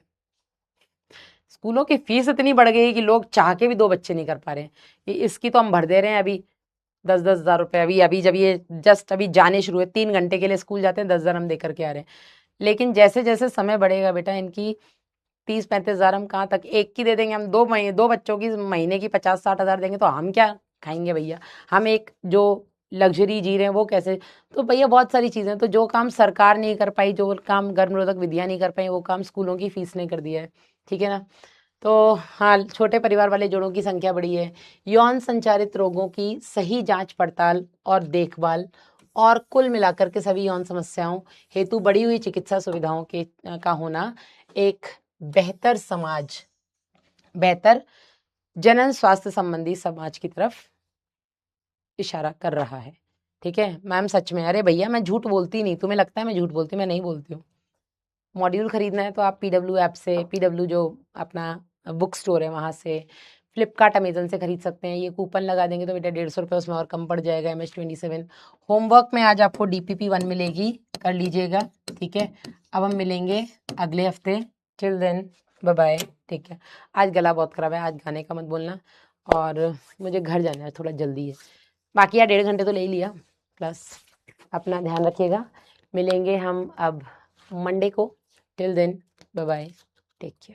स्कूलों की फीस इतनी बढ़ गई है कि लोग चाह के भी 2 बच्चे नहीं कर पा रहे हैं। इसकी तो हम भर दे रहे हैं अभी 10-10 हज़ार रुपए। अभी अभी जब ये जस्ट अभी जाने शुरू है, 3 घंटे के लिए स्कूल जाते हैं, 10 हज़ार हम दे करके आ रहे हैं। लेकिन जैसे जैसे समय बढ़ेगा बेटा, इनकी 30-35 हज़ार हम कहाँ तक एक की दे देंगे। हम 2 महीने 2 बच्चों की महीने की 50-60 हज़ार देंगे तो हम क्या खाएंगे भैया। हम एक जो लग्जरी जी रहे हैं वो कैसे। तो भैया बहुत सारी चीजें, तो जो काम सरकार नहीं कर पाई, जो काम गर्भनिरोधक विधियां नहीं कर पाई, वो काम स्कूलों की फीस ने कर दिया है। ठीक है ना। तो हाँ, छोटे परिवार वाले जोड़ों की संख्या बढ़ी है। यौन संचारित रोगों की सही जांच पड़ताल और देखभाल और कुल मिलाकर के सभी यौन समस्याओं हेतु बढ़ी हुई चिकित्सा सुविधाओं के का होना एक बेहतर समाज, बेहतर जनन स्वास्थ्य संबंधी समाज की तरफ इशारा कर रहा है। ठीक है मैम, सच में। अरे भैया मैं झूठ बोलती नहीं, तुम्हें लगता है मैं झूठ बोलती हूँ, मैं नहीं बोलती हूँ। मॉड्यूल खरीदना है तो आप पीडब्ल्यू ऐप से, पीडब्ल्यू जो अपना बुक स्टोर है वहां से, फ्लिपकार्ट अमेजन से खरीद सकते हैं। ये कूपन लगा देंगे तो बेटा 150 रुपये उसमें और कम पड़ जाएगा। MS-27 होमवर्क में आज आपको DPP-1 मिलेगी, कर लीजिएगा। ठीक है, अब हम मिलेंगे अगले हफ्ते। टिल देन बाय बाय, ठीक है। आज गला बहुत खराब है, आज गाने का मत बोलना, और मुझे घर जाना है, थोड़ा जल्दी है। बाकी यार 1.5 घंटे तो ले ही लिया। प्लस अपना ध्यान रखिएगा। मिलेंगे हम अब मंडे को। Till then bye bye, take care.